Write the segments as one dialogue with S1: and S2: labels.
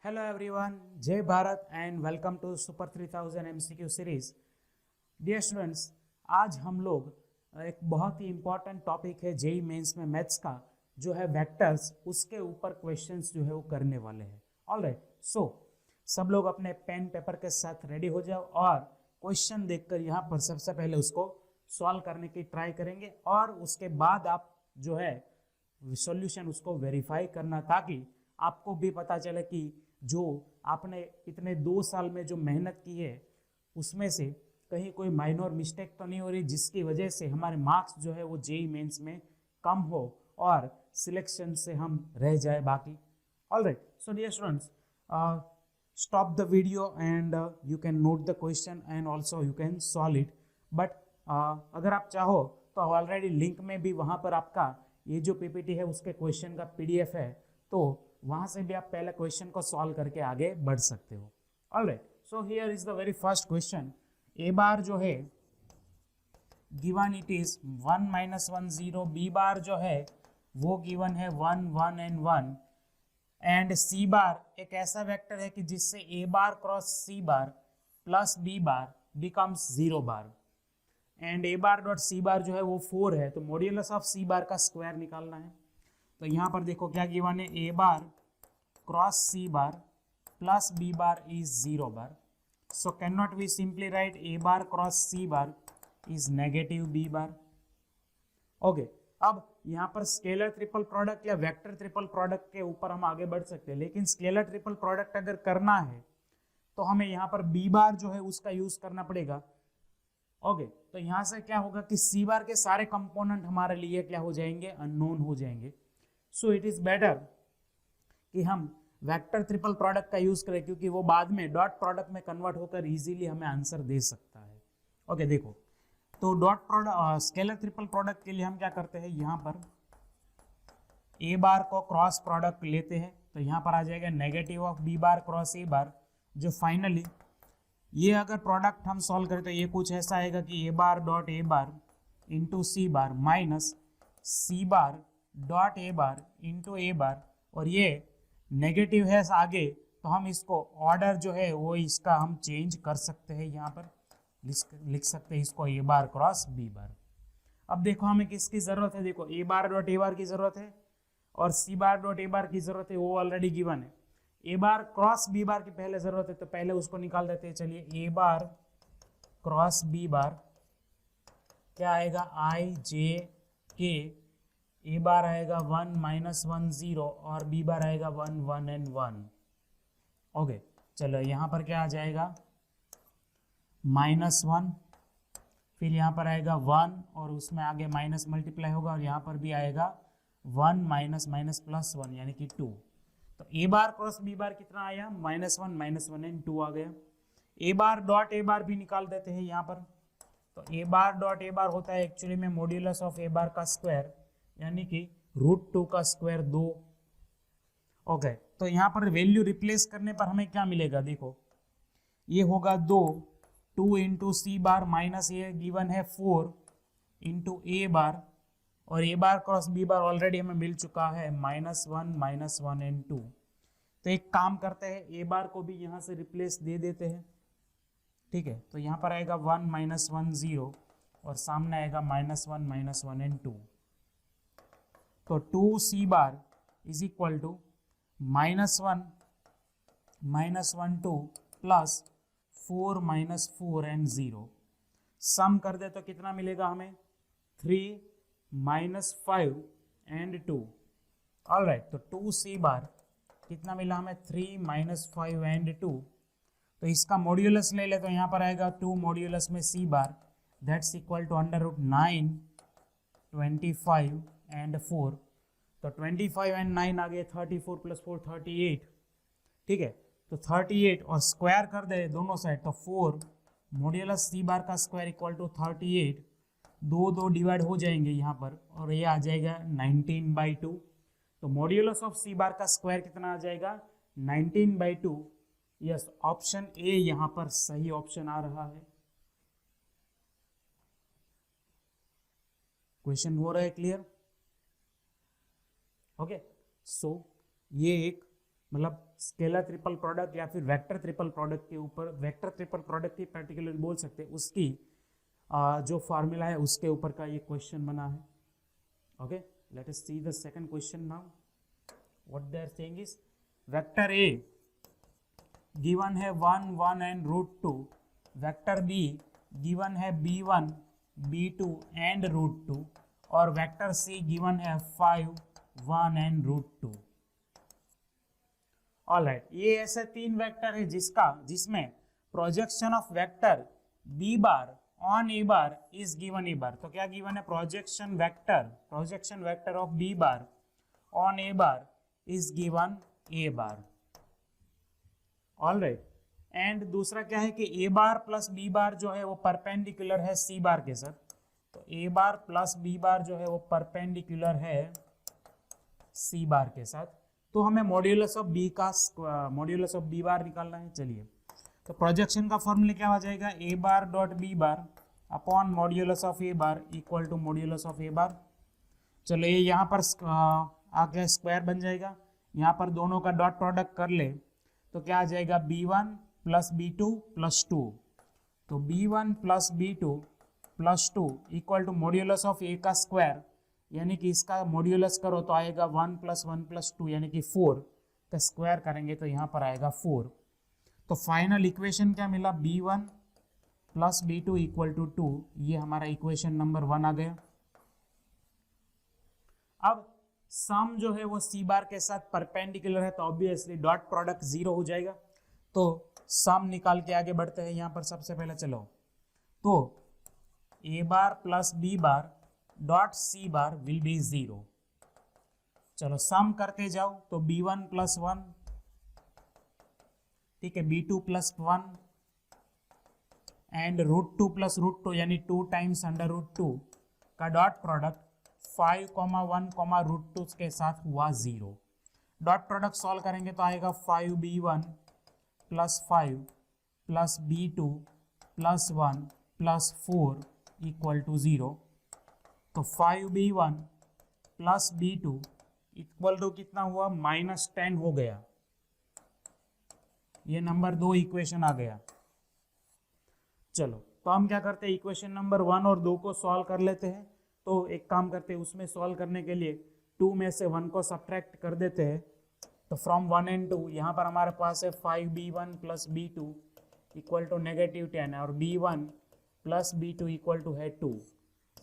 S1: Hello everyone, जय Bharat and welcome to super 3000 MCQ series. Dear students, आज हम लोग एक बहुत ही इंपॉर्टेंट टॉपिक है जेई मेंस में मैथ्स का, जो है वेक्टर्स, उसके ऊपर क्वेश्चंस जो है वो करने वाले हैं। ऑलराइट, सो सब लोग अपने पेन पेपर के साथ रेडी हो जाओ और क्वेश्चन देखकर यहाँ पर सबसे पहले उसको सॉल्व करने की ट्राई करेंगे और उसके बाद आप जो है सॉल्यूशन उसको वेरीफाई करना, ताकि आपको भी पता चले कि जो आपने इतने 2 साल में जो मेहनत की है उसमें से कहीं कोई माइनर मिस्टेक तो नहीं हो रही जिसकी वजह से हमारे मार्क्स जो है वो जेई मेंस में कम हो और सिलेक्शन से हम रह जाए बाकी। Alright, so dear students, stop the video and you can note the question and also you can solve it, but अगर आप चाहो तो ऑलरेडी लिंक में भी वहाँ पर आपका ये जो पीपीटी है उसके क्वेश्चन का पीडीएफ है, तो वहाँ से भी आप पहले क्वेश्चन को सॉल्व करके आगे बढ़ सकते हो। Alright, so here is the very first question. A bar जो है given it is 1 -1 0, B bar जो है वो गिवन है 1 1 एंड 1, एंड सी बार एक ऐसा वेक्टर है कि जिससे A bar cross C bar plus B bar becomes 0 bar, and A bar dot C bar जो है वो 4 है, तो मॉड्यूलस ऑफ सी बार का स्क्वायर निकालना है। तो यहाँ पर देखो क्या गिवन है, A bar cross C bar plus B bar is 0 bar, so can not we simply write A bar cross C bar is negative B bar. Okay, अब यहाँ पर स्केलर ट्रिपल प्रोडक्ट या वेक्टर ट्रिपल प्रोडक्ट के ऊपर हम आगे बढ़ सकते हैं, लेकिन स्केलर ट्रिपल प्रोडक्ट अगर करना है तो हमें यहाँ पर बी बार जो है उसका यूज करना पड़ेगा। ओके, तो यहाँ से क्या होगा कि सी बार के सारे कंपोनेंट हमारे लिए क्या हो जाएंगे, अननोन हो जाएंगे। सो इट इज बेटर कि हम वेक्टर ट्रिपल प्रोडक्ट का यूज करें, क्योंकि वो बाद में डॉट प्रोडक्ट में कन्वर्ट होकर इजीली हमें आंसर दे सकता है। ओके, देखो तो dot product scalar triple product के लिए हम क्या करते हैं, यहाँ पर ए बार को क्रॉस प्रोडक्ट लेते हैं, तो यहाँ पर आ जाएगा negative of B bar cross A bar, जो फाइनली ये अगर प्रोडक्ट हम सॉल्व करें तो ये कुछ ऐसा आएगा कि A bar dot A bar into C bar minus C bar dot A bar into A bar, और ये नेगेटिव है आगे, तो हम इसको ऑर्डर जो है वो इसका हम चेंज कर सकते हैं, यहाँ पर लिख सकते हैं इसको ए बार क्रॉस बी बार। अब देखो हमें किसकी जरूरत है, देखो ए बार डॉट ए बार की जरूरत है और सी बार डॉट ए बार की जरूरत है, वो ऑलरेडी गिवन है। ए बार क्रॉस बी बार की पहले जरूरत है, तो पहले उसको निकाल देते हैं। चलिए, ए बार क्रॉस बी बार क्या आएगा, आई जे के, ए बार आएगा 1 -1 0 और बी बार आएगा 1 1 एंड 1। ओके, चलो यहाँ पर क्या आ जाएगा -1, फिर यहाँ पर आएगा 1 और उसमें आगे माइनस मल्टीप्लाई होगा, और यहाँ पर भी आएगा 1 माइनस माइनस प्लस 1 यानी कि 2। तो ए बार क्रॉस बी बार कितना आया, -1 एंड 2 आ गया। ए बार डॉट ए बार भी निकाल देते हैं यहाँ पर, तो ए बार डॉट ए बार होता है एक्चुअली में मॉड्यूलस ऑफ ए बार का स्क्वायर, यानी कि √2 का स्क्वायर 2। ओके, तो यहाँ पर वैल्यू रिप्लेस करने पर हमें क्या मिलेगा, देखो ये होगा 2 इंटू सी बार माइनस ये गिवन है 4 इंटू ए बार, और ए बार क्रॉस बी बार ऑलरेडी हमें मिल चुका है -1 एंड 2। तो एक काम करते हैं, ए बार को भी यहाँ से रिप्लेस दे देते हैं, ठीक है। तो यहाँ पर आएगा 1 -1 0 और सामने आएगा -1 एंड 2। तो 2 bar is equal to -1 -1 2 plus 4 -4 and 0। Sum कर दे तो कितना मिलेगा हमें, 3 -5 एंड 2। ऑल राइट, तो 2 बार कितना मिला हमें, 3 -5 एंड 2। तो इसका मॉड्यूलस ले ले तो यहाँ पर आएगा 2 मॉड्यूलस में सी bar, that's equal to √9 25 and 4। तो 25 एंड 9 आ गए, 34 + 4 38, ठीक है। तो 38 और स्क्वायर कर दे दोनों साइड, तो 4 मॉड्यूलस सी बार का स्क्वायर इक्वल टू 38, 2 डिवाइड हो जाएंगे यहाँ पर, और ये आ जाएगा 19/2। तो मॉड्यूलस ऑफ सी बार का स्क्वायर कितना आ जाएगा, 19/2। यस, ऑप्शन ए यहाँ पर सही ऑप्शन आ रहा है। क्वेश्चन हो रहा है क्लियर? ओके, सो ये एक मतलब स्केलर ट्रिपल प्रोडक्ट या फिर वेक्टर ट्रिपल प्रोडक्ट के ऊपर, वेक्टर ट्रिपल प्रोडक्ट की पर्टिकुलर बोल सकते हैं, उसकी जो फार्मूला है उसके ऊपर का ये क्वेश्चन बना है. Okay, let us see the second question now. What they are saying is vector A given है 1 1 एंड √2, वेक्टर बी गिवन है b1 b2 एंड √2, और वेक्टर सी गिवन है 5 1 एंड √2. ऑलराइट, ये ऐसे तीन वेक्टर है जिसमें projection of vector b bar on a bar is given a bar. तो क्या गिवन है? Projection vector of b bar on a bar is given a bar. Alright, and दूसरा क्या है कि a बार प्लस b बार जो है वो परपेंडिकुलर है c बार के साथ. तो a बार प्लस b बार जो है वो परपेंडिकुलर है c बार के साथ. तो हमें मॉड्यूलस ऑफ b बार निकालना है. चलिए, तो प्रोजेक्शन का फॉर्मूला क्या हो जाएगा? a bar dot b bar upon modulus of a bar equal to modulus of a bar. चलो, ये यहाँ पर आगे स्क्वायर बन जाएगा. यहाँ पर दोनों का डॉट प्रोडक्ट कर ले तो क्या आ जाएगा? b1 plus b2 plus 2. तो b1 plus b2 plus 2 equal to modulus of a का स्क्वायर, यानी कि इसका मॉड्यूलस करो तो आएगा 1 प्लस 1 प्लस 2, यानी कि 4 का स्क्वायर करेंगे तो यहाँ पर आएगा 4. तो फाइनल इक्वेशन क्या मिला? b1 plus b2 equal to 2. ये हमारा इक्वेशन नंबर 1 आ गया. अब सम जो है वो c बार के साथ परपेंडिकुलर है तो ऑब्वियसली डॉट प्रोडक्ट 0 हो जाएगा. तो सम निकाल के आगे बढ़ते हैं. यहाँ पर सबसे पहले चलो, तो a bar plus b bar dot c bar will be 0. चलो सम करते जाओ तो b1 प्लस 1, ठीक है, b2 प्लस 1 एंड √2 प्लस √2 यानी 2 टाइम्स अंडर √2 का डॉट प्रोडक्ट 5, 1, √2 के साथ हुआ 0. डॉट प्रोडक्ट सॉल्व करेंगे तो आएगा 5b1 plus 5 plus b2 plus 1 plus 4 equal to 0. तो 5b1 plus b2 equal to कितना हुआ? -10 हो गया. ये नंबर 2 इक्वेशन आ गया. चलो, तो हम क्या करते हैं? इक्वेशन नंबर 1 और 2 को सॉल्व कर लेते हैं. तो एक काम करते हैं, उसमें सॉल्व करने के लिए 2 में से 1 को सब्ट्रैक्ट कर देते हैं. तो फ्रॉम 1 एंड 2 यहाँ पर हमारे पास है 5b1 plus b2 equal to -10 और b1 plus b2 equal to है 2.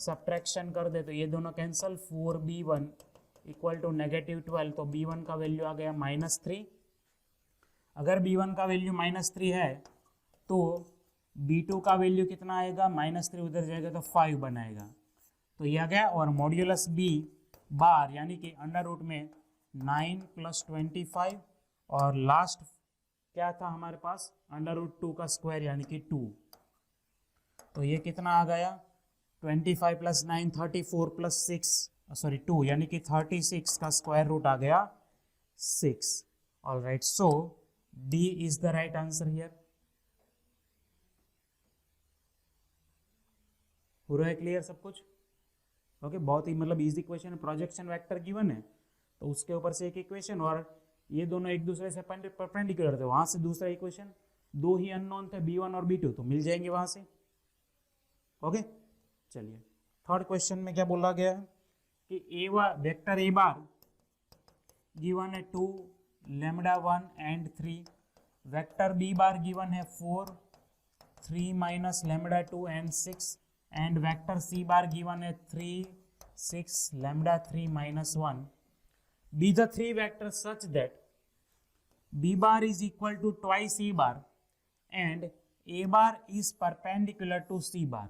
S1: सब्ट्रैक्शन कर दे तो ये दोनों कैंसिल. 4b1 equal to -12. तो b1 का वैल्यू आ गया -3. अगर b1 का वैल्यू -3 है तो b2 का वैल्यू कितना आएगा? -3 उधर जाएगा तो 5 बनाएगा. तो ये आ गया. और मॉड्यूलस b बार यानी कि अंडर रूट में 9 प्लस 25 और लास्ट क्या था हमारे पास? अंडर रूट 2 का स्क्वायर यानी कि 2. तो ये कितना आ गया? 25 प्लस 9 34 प्लस 2 यानी कि 36 का स्क्वायर रूट आ गया 6. Alright, so D is the right answer here. हो रहा है क्लियर सब कुछ? ओके, बहुत ही मतलब इजी क्वेश्चन है. प्रोजेक्शन वेक्टर गिवन है तो उसके ऊपर से एक इक्वेशन, और ये दोनों एक दूसरे से परपेंडिकुलर थे, वहां से दूसरा इक्वेशन. 2 ही अननोन थे b1 और b2, तो मिल जाएंगे वहां से. ओके, चलिए थर्ड क्वेश्चन में क्या बोला गया है कि वेक्टर ए बार गिवन है 2 λ1 and 3, vector B bar given है 4 3 minus λ2 and 6, and vector C bar given है 3 6 λ3 minus 1. Be the three vectors such that b bar is equal to twice a bar and a bar is perpendicular to c bar.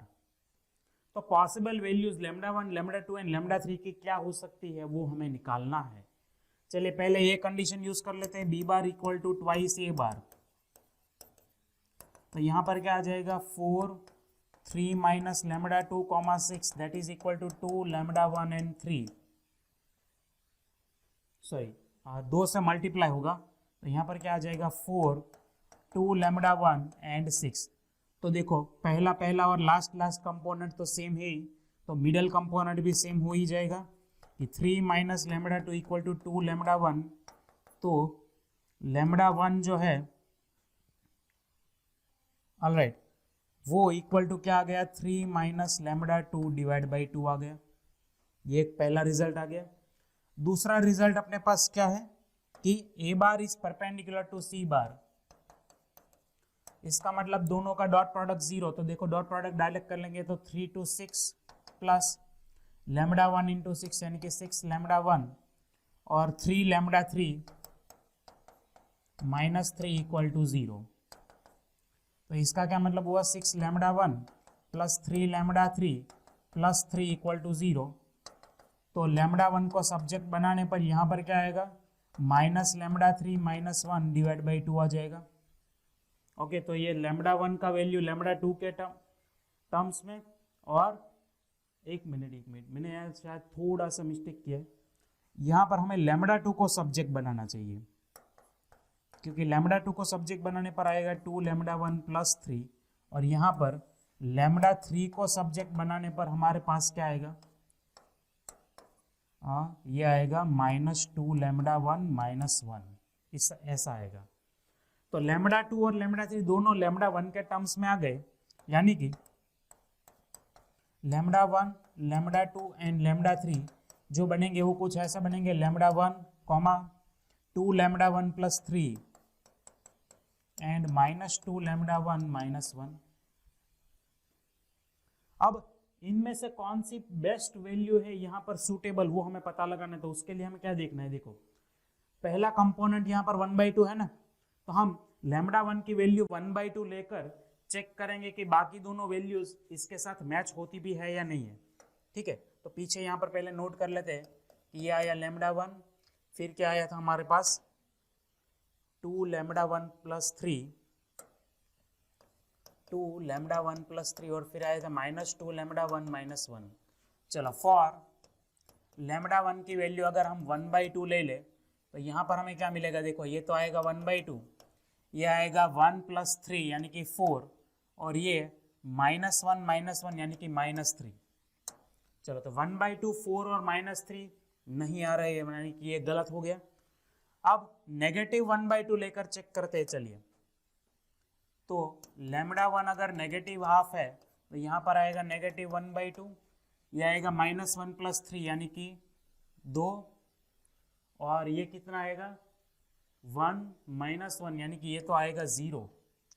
S1: तो possible values λ1 λ2 and λ3 की क्या हो सकती है वो हमें निकालना है. चलिए पहले ये कंडीशन यूज कर लेते हैं, b bar equal to twice a bar. तो यहाँ पर क्या आ जाएगा? 4 3 minus λ2 6 that is equal to 2 λ1 and 3. Sorry 2 से मल्टीप्लाई होगा तो यहाँ पर क्या आ जाएगा? 4 2 λ1 एंड 6. तो देखो पहला और लास्ट कंपोनेंट तो सेम है, तो मिडल कंपोनेंट भी सेम हो ही जाएगा कि 3 माइनस λ2 इक्वल टू 2 λ1. तो लैम्बडा 1 जो है, ऑलराइट, वो इक्वल टू क्या आ गया, 3 माइनस लैम्बडा 2 डिवाइड बाई 2 आ गया। ये एक पहला रिजल्ट आ गया। दूसरा रिजल्ट अपने पास क्या है कि A bar is perpendicular to सी बार, इसका मतलब दोनों का डॉट प्रोडक्ट 0, तो देखो डॉट प्रोडक्ट डायरेक्ट कर लेंगे तो 3 to 6 प्लस लैम्बडा 1 इंटू 6 यानी कि 6 लैम्बडा 1 और 3 लैम्बडा 3 माइनस 3 इक्वल टू 0। तो इसका क्या मतलब हुआ, 6 lambda 1 plus 3 lambda 3 plus 3 equal to 0। तो लैम्बडा 1 को सब्जेक्ट बनाने पर यहाँ पर क्या आएगा, minus lambda 3 minus 1 divide by 2 आ जाएगा। ओके, तो ये लैम्बडा 1 का वैल्यू लैम्बडा 2 के टर्म्स में, और एक मिनट मैंने यार शायद थोड़ा सा मिस्टेक किया है, यहाँ पर हमें लैम्बडा 2 को सब्जेक्ट बनाना चाहिए, क्योंकि लैम्बडा 2 को सब्जेक्ट बनाने पर आएगा 2 लैम्बडा 1 प्लस 3, और यहाँ पर लैम्बडा 3 को सब्जेक्ट बनाने पर हमारे पास क्या आएगा, ये आएगा माइनस 2 लैम्बडा 1 माइनस 1, इस ऐसा आएगा। तो लैम्बडा 2 और लैम्बडा 3 दोनों लैम्बडा 1 के टर्म्स में आ गए, यानी कि लैम्बडा 1 लैम्बडा 2 एंड लैम्बडा 3 जो बनेंगे वो कुछ ऐसा बनेंगे, lambda 1 comma 2 lambda 1 plus 3 and minus 2 lambda 1 minus 1। अब इनमें से कौन सी बेस्ट वैल्यू है यहाँ पर सूटेबल, वो हमें पता लगाना है। तो उसके लिए हमें क्या देखना है, देखो पहला कंपोनेंट यहाँ पर 1/2 है ना, तो हम लैम्बडा 1 की वैल्यू 1/2 लेकर चेक करेंगे कि बाकी दोनों वैल्यूज इसके साथ मैच होती भी है या नहीं है। ठीक है, तो पीछे यहाँ पर पहले नोट कर लेते हैं कि ये आया लैम्बडा 1, फिर क्या आया था हमारे पास 2 लैम्बडा 1 प्लस 3, 2 लैम्बडा 1 प्लस 3, और फिर आया था माइनस 2 लैम्बडा 1 माइनस 1। चलो, फॉर लैम्बडा 1 की वैल्यू अगर हम 1/2 ले ले तो यहाँ पर हमें क्या मिलेगा, देखो ये तो आएगा 1/2, ये आएगा 1 प्लस 3 यानी कि 4, और ये माइनस 1 यानी कि माइनस 3। चलो, तो 1/2 4 और माइनस 3 नहीं आ रहे, यानी कि ये गलत हो गया। अब नेगेटिव 1/2 लेकर चेक करते हैं, चलिए। तो लैम्बडा 1 अगर नेगेटिव हाफ है तो यहाँ पर आएगा नेगेटिव 1/2, ये आएगा माइनस 1 प्लस 3 यानी कि 2, और ये कितना आएगा 1 माइनस 1 यानी कि ये तो आएगा 0।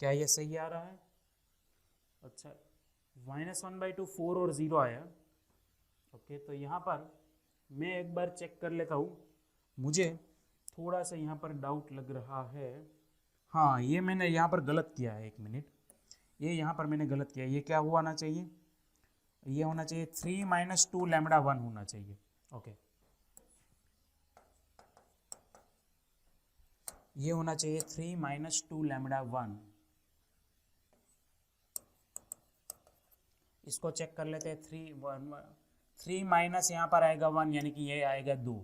S1: क्या ये सही आ रहा है? अच्छा, माइनस 1/2 4 और 0 आया। ओके, तो यहाँ पर मैं एक बार चेक कर लेता हूँ, मुझे थोड़ा सा यहाँ पर डाउट लग रहा है। हाँ, ये मैंने यहाँ पर गलत किया है, एक मिनट, ये यहाँ पर मैंने गलत किया है। ये क्या होना चाहिए, ये होना चाहिए 3 माइनस 2 लैम्बडा 1 होना चाहिए। ओके, ये होना चाहिए 3 माइनस 2 लैम्बडा 1। इसको चेक कर लेते हैं, 3 माइनस यहाँ पर आएगा 1 यानी कि ये आएगा 2।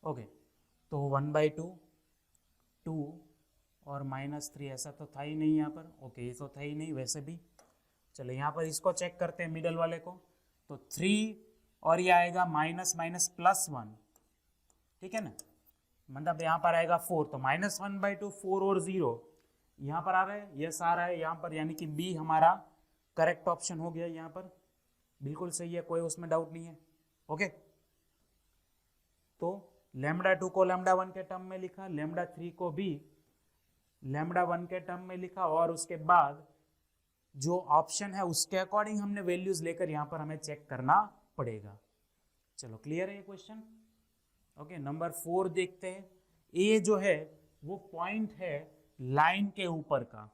S1: ओके, तो 1/2 2 और माइनस 3, ऐसा तो था ही नहीं यहाँ पर। ओके, ये तो था ही नहीं वैसे भी। चलो, यहाँ पर इसको चेक करते हैं मिडल वाले को, तो 3 और ये आएगा माइनस माइनस प्लस 1, ठीक है ना, मतलब यहाँ पर आएगा 4, तो माइनस 1/2 4 और 0 यहाँ पर आ रहा है, यस आ रहा है यहाँ पर, यानी कि बी हमारा करेक्ट ऑप्शन हो गया। यहाँ पर बिल्कुल सही है, कोई उसमें डाउट नहीं है। ओके, तो लैम्बडा 2 को लैम्बडा 1 के टर्म में लिखा, लैम्बडा 3 को भी लैम्बडा 1 के टर्म में लिखा, और उसके बाद जो ऑप्शन है उसके अकॉर्डिंग हमने वैल्यूज लेकर यहाँ पर हमें चेक करना पड़ेगा। चलो, क्लियर है ये क्वेश्चन? ओके, नंबर 4 देखते हैं। ए जो है वो पॉइंट है लाइन के ऊपर का,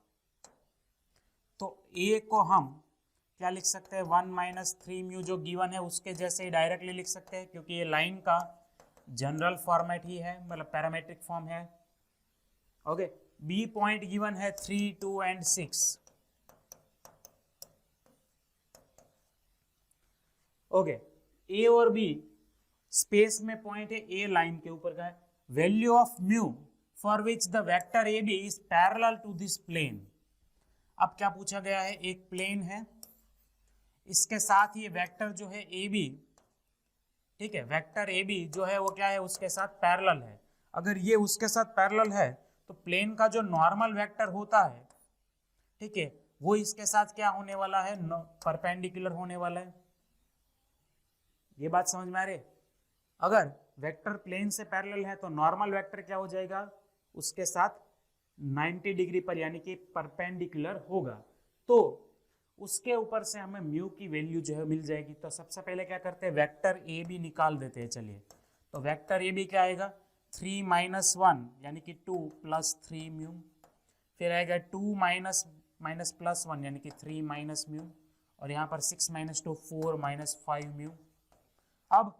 S1: तो ए को हम क्या लिख सकते हैं, 1 माइनस 3 म्यू जो गिवन है उसके जैसे ही डायरेक्टली लिख सकते हैं, क्योंकि ये लाइन का जनरल फॉर्मेट ही है, मतलब पैरामेट्रिक फॉर्म है। ओके, बी पॉइंट गिवन है 3 2 एंड 6। ओके, ए और बी स्पेस में पॉइंट है, ए लाइन के ऊपर का है। Value of mu for which the vector A B is parallel to this plane. अब क्या पूछा गया है, एक प्लेन है, इसके साथ ये वेक्टर जो है ए बी, ठीक है, वेक्टर ए बी जो है वो क्या है, उसके साथ पैरेलल है। अगर ये उसके साथ पैरेलल है तो प्लेन का जो नॉर्मल वेक्टर होता है, ठीक है, वो इसके साथ क्या होने वाला है, परपेंडिकुलर होने वाला है। ये बात समझ में आ रही है? अगर वेक्टर प्लेन से पैरेलल है तो नॉर्मल वेक्टर क्या हो जाएगा, उसके साथ 90 डिग्री पर यानी कि परपेंडिकुलर होगा, तो उसके ऊपर से हमें म्यू की वैल्यू जो है मिल जाएगी। तो सबसे पहले क्या करते हैं, वेक्टर ए बी निकाल देते हैं। चलिए, तो वेक्टर ए बी क्या आएगा, 3 माइनस 1 यानी कि 2 प्लस 3 म्यू, फिर आएगा 2 माइनस प्लस 1 यानी कि 3 माइनस म्यू, और यहाँ पर 6 माइनस 2 4 माइनस 5 म्यू। अब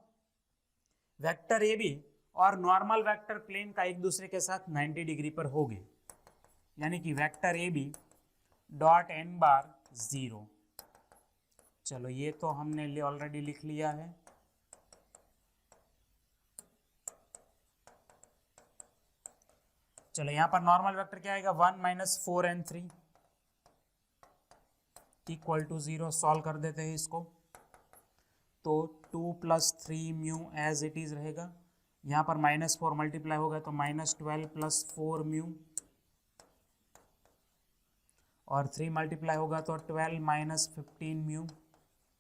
S1: वेक्टर ए बी और नॉर्मल वेक्टर प्लेन का एक दूसरे के साथ 90 डिग्री पर हो गए, यानी कि vector A B dot N bar 0। चलो ये तो हमने ऑलरेडी लिख लिया है। चलो यहाँ पर नॉर्मल वेक्टर क्या आएगा, 1 minus 4 and 3 equal to 0। Solve कर देते हैं इसको, तो 2 plus 3 mu as it is रहेगा। यहाँ पर माइनस 4 मल्टीप्लाई होगा तो माइनस 12 प्लस 4 म्यू, और 3 मल्टीप्लाई होगा तो 12 माइनस 15 म्यू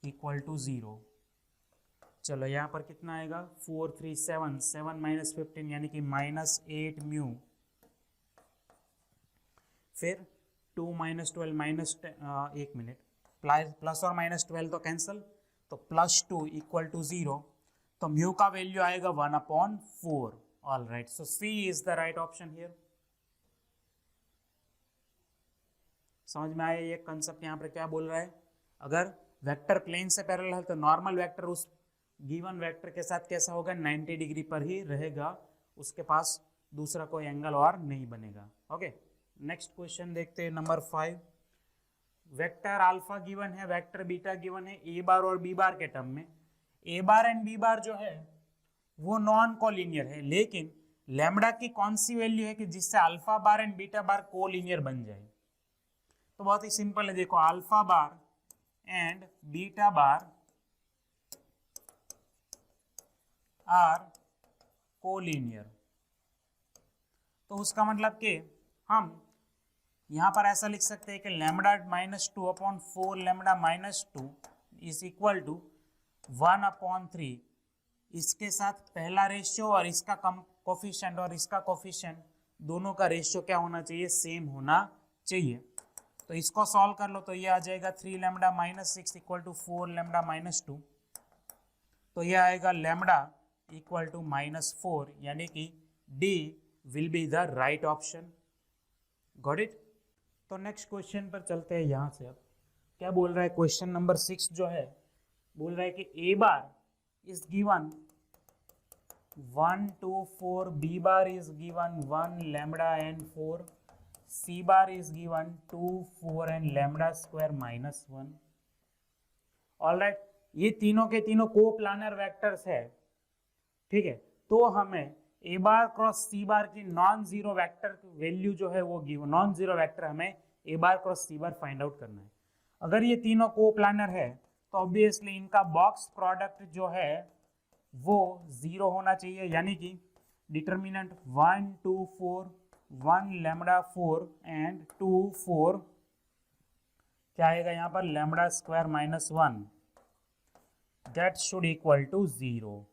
S1: इक्वल टू 0। चलो यहाँ पर कितना आएगा, 4 3 7, 7 माइनस 15 यानी कि माइनस 8 म्यू, फिर 2 माइनस 12 माइनस, एक मिनट, प्लस और माइनस 12 तो कैंसिल, तो प्लस 2 इक्वल टू 0, तो म्यू का वैल्यू आएगा 1/4। All right, so C is the right option here. समझ में आया ये कंसेप्ट यहाँ पर क्या बोल रहा है, अगर वेक्टर प्लेन से पैरेलल है तो नॉर्मल वेक्टर उस गिवन वेक्टर के साथ कैसा होगा, 90 डिग्री पर ही रहेगा, उसके पास दूसरा कोई एंगल और नहीं बनेगा। ओके, नेक्स्ट क्वेश्चन देखते हैं, नंबर 5। वेक्टर अल्फा गिवन है, वेक्टर बीटा गिवन है ए बार और बी बार के टर्म में। ए बार एंड बी बार जो है वो नॉन कोलिनियर है, लेकिन लैम्बडा की कौन सी वैल्यू है कि जिससे alpha bar and beta bar collinear बन जाए। तो बहुत ही सिंपल है, देखो alpha bar and beta bar are collinear, तो उसका मतलब कि हम यहां पर ऐसा लिख सकते हैं कि lambda minus 2/4 lambda minus 2 is equal to 1/3। इसके साथ पहला रेशियो और इसका कोफिशिएंट और इसका कोफिशिएंट दोनों का रेशियो क्या होना चाहिए, सेम होना चाहिए। तो इसको सॉल्व कर लो तो ये आ जाएगा 3 lambda minus 6 equal to 4 lambda minus 2, तो ये आएगा लैम्बडा इक्वल टू -4, यानी कि D will be the right option. Got it. तो नेक्स्ट क्वेश्चन पर चलते हैं। यहाँ से अब क्या बोल रहा है, क्वेश्चन नंबर 6 जो है बोल रहा है कि A bar is given 1 2 4, B bar is given 1 lambda and 4, C bar is given 2 4 and lambda square -1। Alright, ये तीनों के तीनों कोप्लानर वेक्टर्स है, ठीक है। तो हमें ए बार क्रॉस सी बार की नॉन जीरो वेक्टर वैल्यू जो है वो गिवन, नॉन जीरो वेक्टर हमें ए बार क्रॉस सी बार फाइंड आउट करना है। अगर ये तीनों कोप्लानर है तो ऑब्वियसली इनका बॉक्स प्रोडक्ट जो है वो 0 होना चाहिए, यानी कि डिटर्मिनेंट 1 2 4, 1 लैम्बडा 4 एंड 2 4 क्या आएगा यहाँ पर, lambda square -1, that should equal to 0।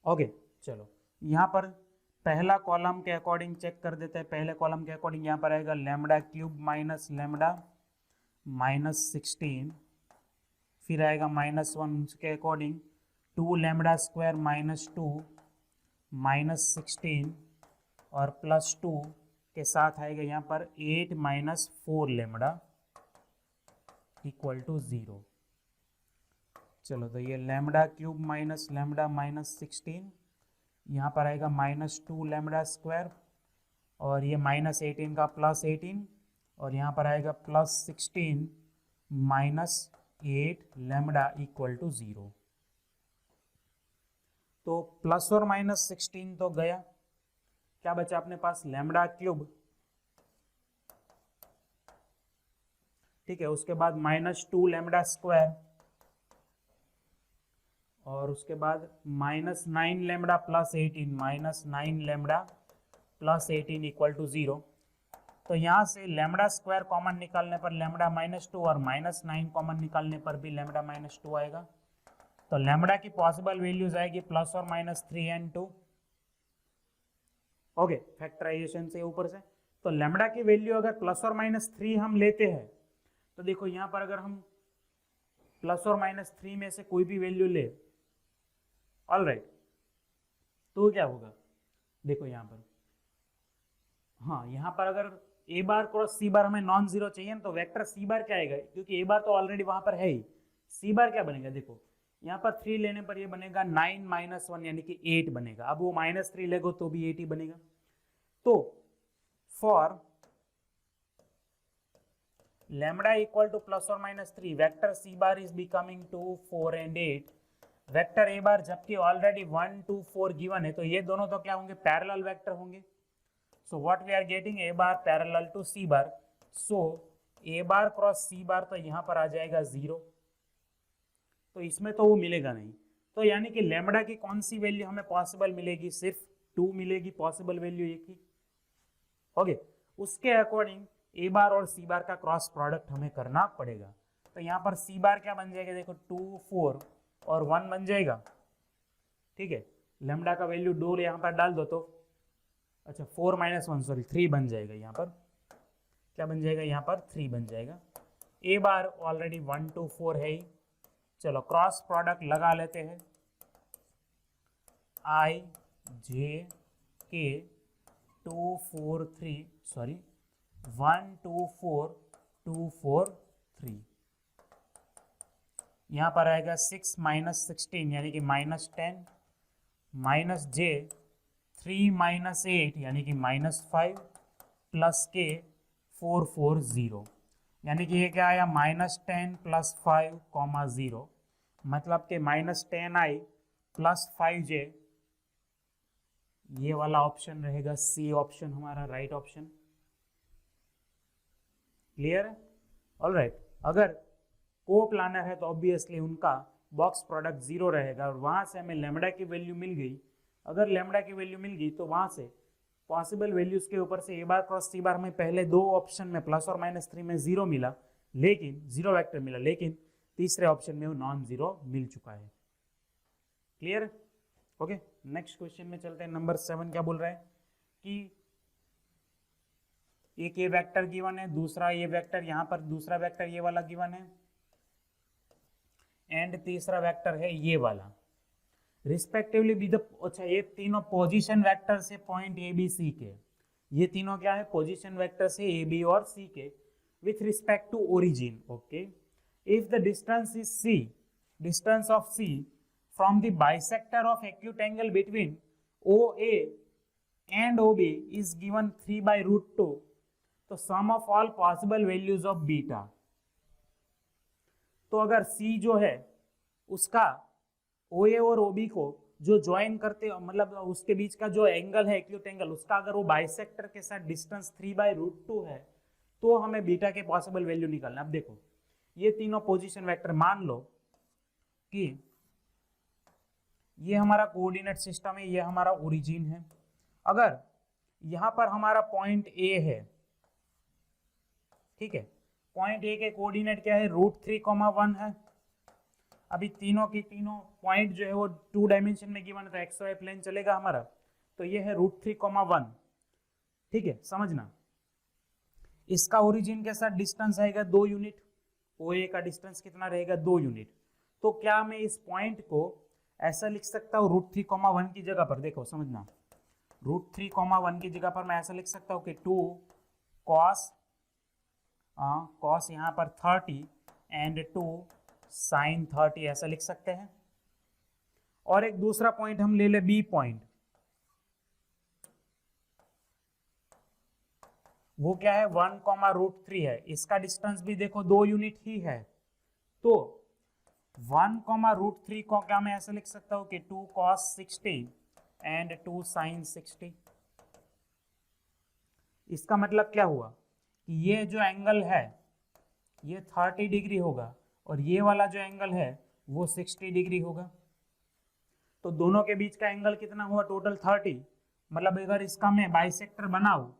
S1: Okay, चलो यहाँ पर पहला कॉलम के अकॉर्डिंग चेक कर देते हैं। पहले कॉलम के अकॉर्डिंग यहाँ पर आएगा लैम्बडा क्यूब माइनस लैम्बडा -16, फिर आएगा -1 के अकॉर्डिंग 2 लैम्बडा स्क्वायर -2 -16 और +2 के साथ आएगा यहाँ पर 8 -4 लैम्बडा इक्वल टू 0। चलो तो ये लैम्बडा क्यूब माइनस लैम्बडा -16, यहाँ पर आएगा -2 लैम्बडा स्क्वायर और ये -18 का +18 और यहाँ पर आएगा +16 -8 लैम्बडा इक्वल टू 0। तो प्लस और -16 तो गया, क्या बचा अपने पास, लैम्बडा क्यूब, ठीक है। उसके बाद -2 लैम्बडा स्क्वायर और उसके बाद -9 lambda +18, -9 lambda plus 18 equal to 0। तो यहाँ से लेमडा स्क्वायर कॉमन निकालने पर लेमडा -2 और -9 कॉमन निकालने पर भी लेमडा -2 आएगा। तो लेमडा की पॉसिबल वैल्यूज आएगी ±3 and 2। ओके, फैक्टराइजेशन से ऊपर से तो लेमडा की वैल्यू अगर ±3 हम लेते हैं तो देखो यहाँ पर अगर हम ±3 में से कोई भी वैल्यू ले, ऑलराइट, तो क्या होगा, देखो यहाँ पर, हाँ यहाँ पर अगर ए बार क्रॉस सी बार हमें नॉन जीरो चाहिए ना, तो वेक्टर सी बार क्या आएगा, क्योंकि ए बार तो ऑलरेडी वहां पर है ही, सी बार क्या बनेगा, देखो यहाँ पर 3 लेने पर ये बनेगा 9 - 1 यानी कि 8 बनेगा। अब वो -3 लेगो तो भी 8 ही बनेगा। तो for lambda equal to ±3 vector C bar is becoming 2, 4 and 8। Vector A bar जबकि ऑलरेडी 1, 2, 4 गिवन है, तो ये दोनों तो क्या होंगे, पैरेलल वेक्टर होंगे। So what we are getting, A bar parallel to C bar, so A bar cross C bar तो यहाँ पर आ जाएगा 0, तो इसमें तो वो मिलेगा नहीं। तो यानी कि लैम्बडा की कौन सी वैल्यू हमें पॉसिबल मिलेगी, सिर्फ 2 मिलेगी पॉसिबल वैल्यू एक ही। ओके, उसके अकॉर्डिंग A बार और C बार का क्रॉस प्रोडक्ट हमें करना पड़ेगा। तो यहाँ पर C बार क्या बन जाएगा, देखो 2, 4 और 1 बन जाएगा, ठीक है। लैम्बडा का वैल्यू 2 यहाँ पर डाल दो तो अच्छा 4 - 1 सॉरी 3 बन जाएगा। यहाँ पर क्या बन जाएगा, यहाँ पर 3 बन जाएगा। ए बार ऑलरेडी 1, 2, 4 है ही। चलो क्रॉस प्रोडक्ट लगा लेते हैं। I J K 2, 4, 3 सॉरी 1, 2, 4 2, 4 3, यहाँ पर आएगा 6 - 16 यानी कि -10 माइनस J 3 - 8 यानी कि -5 प्लस K 4, 4, 0 यानी कि ये क्या आया, -10 + 5, 0 मतलब कि -10I + 5J, ये वाला ऑप्शन रहेगा सी ऑप्शन हमारा राइट ऑप्शन। क्लियर है, ऑलराइट। अगर को प्लानर है तो ऑब्वियसली उनका बॉक्स प्रोडक्ट 0 रहेगा और वहां से हमें लैम्बडा की वैल्यू मिल गई। अगर लैम्बडा की वैल्यू मिल गई तो वहां से पॉसिबल वैल्यूज के ऊपर से ए बार क्रॉस सी बार में पहले 2 ऑप्शन में ±3 में 0 मिला, लेकिन 0 वेक्टर मिला, लेकिन तीसरे ऑप्शन में वो नॉन जीरो मिल चुका है। Clear, okay. नेक्स्ट क्वेश्चन में चलते हैं। नंबर 7 क्या बोल रहा है कि एक ये वेक्टर गिवन है, दूसरा ये वेक्टर, यहाँ पर दूसरा वेक्टर ये वाला गिवन है एंड तीसरा वेक्टर है ये वाला, रिस्पेक्टिवली बी द, अच्छा ये तीनों पोजीशन वेक्टर से पॉइंट ए बी सी के, ये तीनों क्या है, पोजीशन वेक्टर से ए बी और सी के with respect to origin. Okay, if the distance is C, distance of C from the bisector of acute angle between O A and O B is given 3/√2, तो sum of all possible values of beta. तो अगर C जो है उसका OA और OB को जो join करते, मतलब उसके बीच का जो एंगल है एक्यूट एंगल, उसका अगर वो बाइसेक्टर के साथ डिस्टेंस 3/√2 है तो हमें बीटा के पॉसिबल वैल्यू निकालना। अब देखो ये तीनों पोजीशन वेक्टर, मान लो कि ये हमारा कोऑर्डिनेट सिस्टम है, ये हमारा ओरिजिन है। अगर यहां पर हमारा पॉइंट A है, ठीक है, पॉइंट A के कोऑर्डिनेट क्या है, √3, 1 है। अभी तीनों की तीनों पॉइंट जो है वो 2 डायमेंशन में गिवन है, तो एक्स वाई प्लेन चलेगा हमारा। तो ये है √3, 1, ठीक है, समझना। इसका ओरिजिन के साथ डिस्टेंस आएगा 2 यूनिट, OA का डिस्टेंस कितना रहेगा, 2 यूनिट। तो क्या मैं इस पॉइंट को ऐसा लिख सकता हूँ √3, 1 की जगह पर, देखो समझना, √3, 1 की जगह पर मैं ऐसा लिख सकता हूँ कि 2 cos यहाँ पर 30 एंड 2 sin 30, ऐसा लिख सकते हैं। और एक दूसरा पॉइंट हम ले ले बी पॉइंट, वो क्या है 1, √3 है, इसका डिस्टेंस भी देखो 2 यूनिट ही है। तो 1, √3 को क्या मैं ऐसा लिख सकता हूं कि 2 cos 60 एंड 2 sin 60। इसका मतलब क्या हुआ कि ये जो एंगल है ये 30 डिग्री होगा और ये वाला जो एंगल है वो 60 डिग्री होगा। तो दोनों के बीच का एंगल कितना हुआ, टोटल 30, मतलब अगर इसका मैं बाइसेक्टर बनाऊं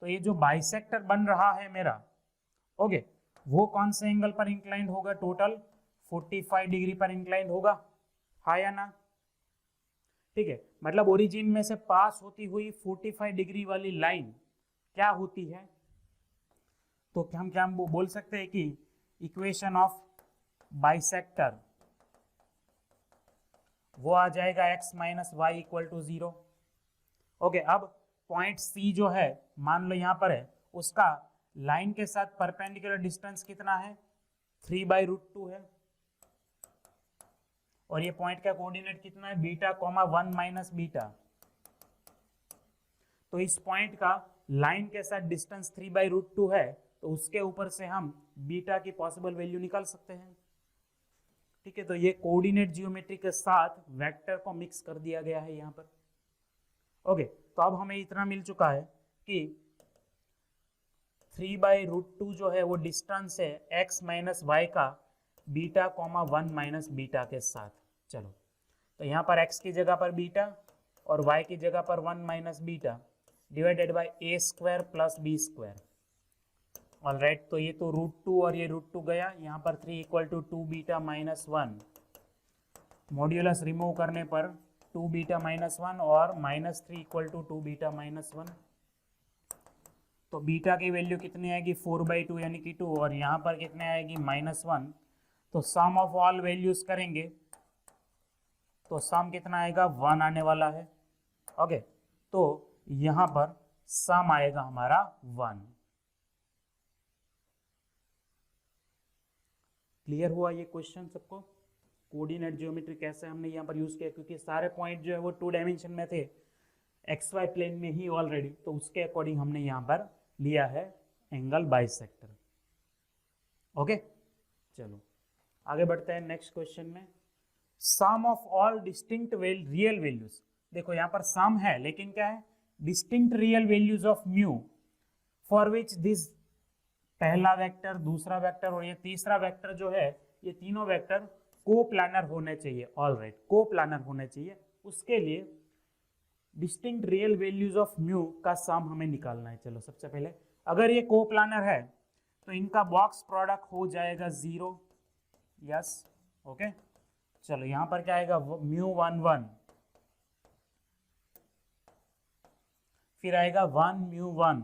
S1: तो ये जो बाइसेक्टर बन रहा है मेरा, ओके, वो कौन से एंगल पर इंक्लाइंड होगा? टोटल 45 डिग्री पर इंक्लाइंड होगा, हाँ या ना? ठीक है, मतलब ओरिजिन में से पास होती हुई 45 डिग्री वाली लाइन क्या होती है? तो हम क्या बोल सकते हैं कि इक्वेशन ऑफ बाइसेक्टर वो आ जाएगा x minus Y equal to 0। Okay, अब पॉइंट C जो है मान लो यहाँ पर है, उसका लाइन के साथ परपेंडिकुलर डिस्टेंस कितना है? 3/√2 है। और ये पॉइंट का कोऑर्डिनेट कितना है? Beta comma 1 minus beta. तो इस पॉइंट का लाइन के साथ डिस्टेंस 3/√2 है, तो उसके ऊपर से हम बीटा की पॉसिबल वैल्यू निकाल सकते हैं। ठीक है, तो ये कोऑर्डिनेट जियोमेट्री के साथ वेक्टर को मिक्स कर दिया गया है यहाँ पर। ओके, तो अब हमें इतना मिल चुका है कि 3/√2 जो है वो डिस्टेंस है x माइनस वाई का बीटा कॉमा 1 माइनस बीटा के साथ। चलो, तो यहाँ पर x की जगह पर बीटा और y की जगह पर 1 minus beta divided by a square plus b square. Alright, तो ये तो √2 और ये √2 गया, यहाँ पर 3 equal to 2 beta minus 1, modulus remove करने पर 2 बीटा माइनस 1 और -3 इक्वल टू 2 बीटा माइनस 1। तो बीटा की वैल्यू कितनी आएगी? 4/2 यानी कि 2, और यहाँ पर कितने आएगी? -1। तो सम ऑफ ऑल वैल्यूज करेंगे तो सम कितना आएगा? 1 आने वाला है। ओके, तो यहाँ पर सम आएगा हमारा 1। क्लियर हुआ ये क्वेश्चन सबको? कोऑर्डिनेट ज्योमेट्री कैसे हमने यहाँ पर यूज किया, क्योंकि सारे पॉइंट जो है वो 2 डायमेंशन में थे, XY प्लेन में ही ऑलरेडी, तो उसके अकॉर्डिंग हमने यहाँ पर लिया है एंगल बाइसेक्टर। ओके, चलो आगे बढ़ते हैं नेक्स्ट क्वेश्चन में। Sum of all distinct real values. देखो यहाँ पर सम है, लेकिन क्या है? Distinct real values of mu for which this, पहला वेक्टर, दूसरा वेक्टर और ये तीसरा वेक्टर जो है, ये तीनों वेक्टर कोप्लानर होने चाहिए। ऑलराइट, कोप्लानर होने चाहिए। उसके लिए distinct real values of mu का सम हमें निकालना है। चलो, सबसे पहले अगर ये कोप्लानर है तो इनका बॉक्स प्रोडक्ट हो जाएगा 0। Yes, okay. चलो यहाँ पर क्या आएगा? μ1 1, फिर आएगा 1 μ1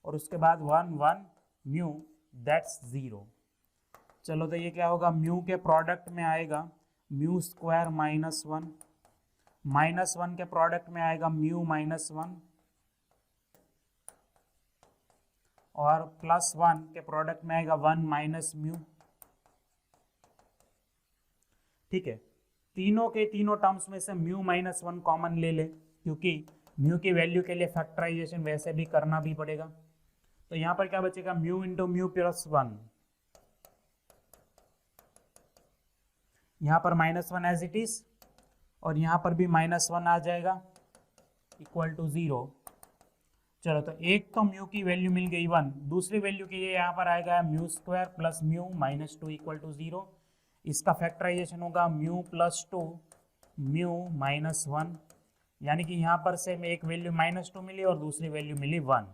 S1: और उसके बाद 1 1 म्यू, दैट्स 0। चलो, तो ये क्या होगा? म्यू के प्रोडक्ट में आएगा म्यू स्क्वायर -1, -1 के प्रोडक्ट में आएगा म्यू -1 और +1 के प्रोडक्ट में आएगा 1 माइनस म्यू। ठीक है, तीनों के तीनों टर्म्स में से म्यू -1 कॉमन ले ले, क्योंकि म्यू की वैल्यू के लिए फैक्टराइजेशन वैसे भी करना भी पड़ेगा। तो यहाँ पर क्या बचेगा? म्यू इंटू म्यू +1, यहाँ पर -1 एज इट इज, और यहाँ पर भी -1 आ जाएगा इक्वल टू 0। चलो, तो एक तो म्यू की वैल्यू मिल गई 1, दूसरी वैल्यू के लिए यहाँ पर आएगा mu square plus mu -2 equal to 0। इसका फैक्टराइजेशन होगा म्यू +2 म्यू -1, यानी कि यहाँ पर से एक वैल्यू -2 मिली और दूसरी वैल्यू मिली 1।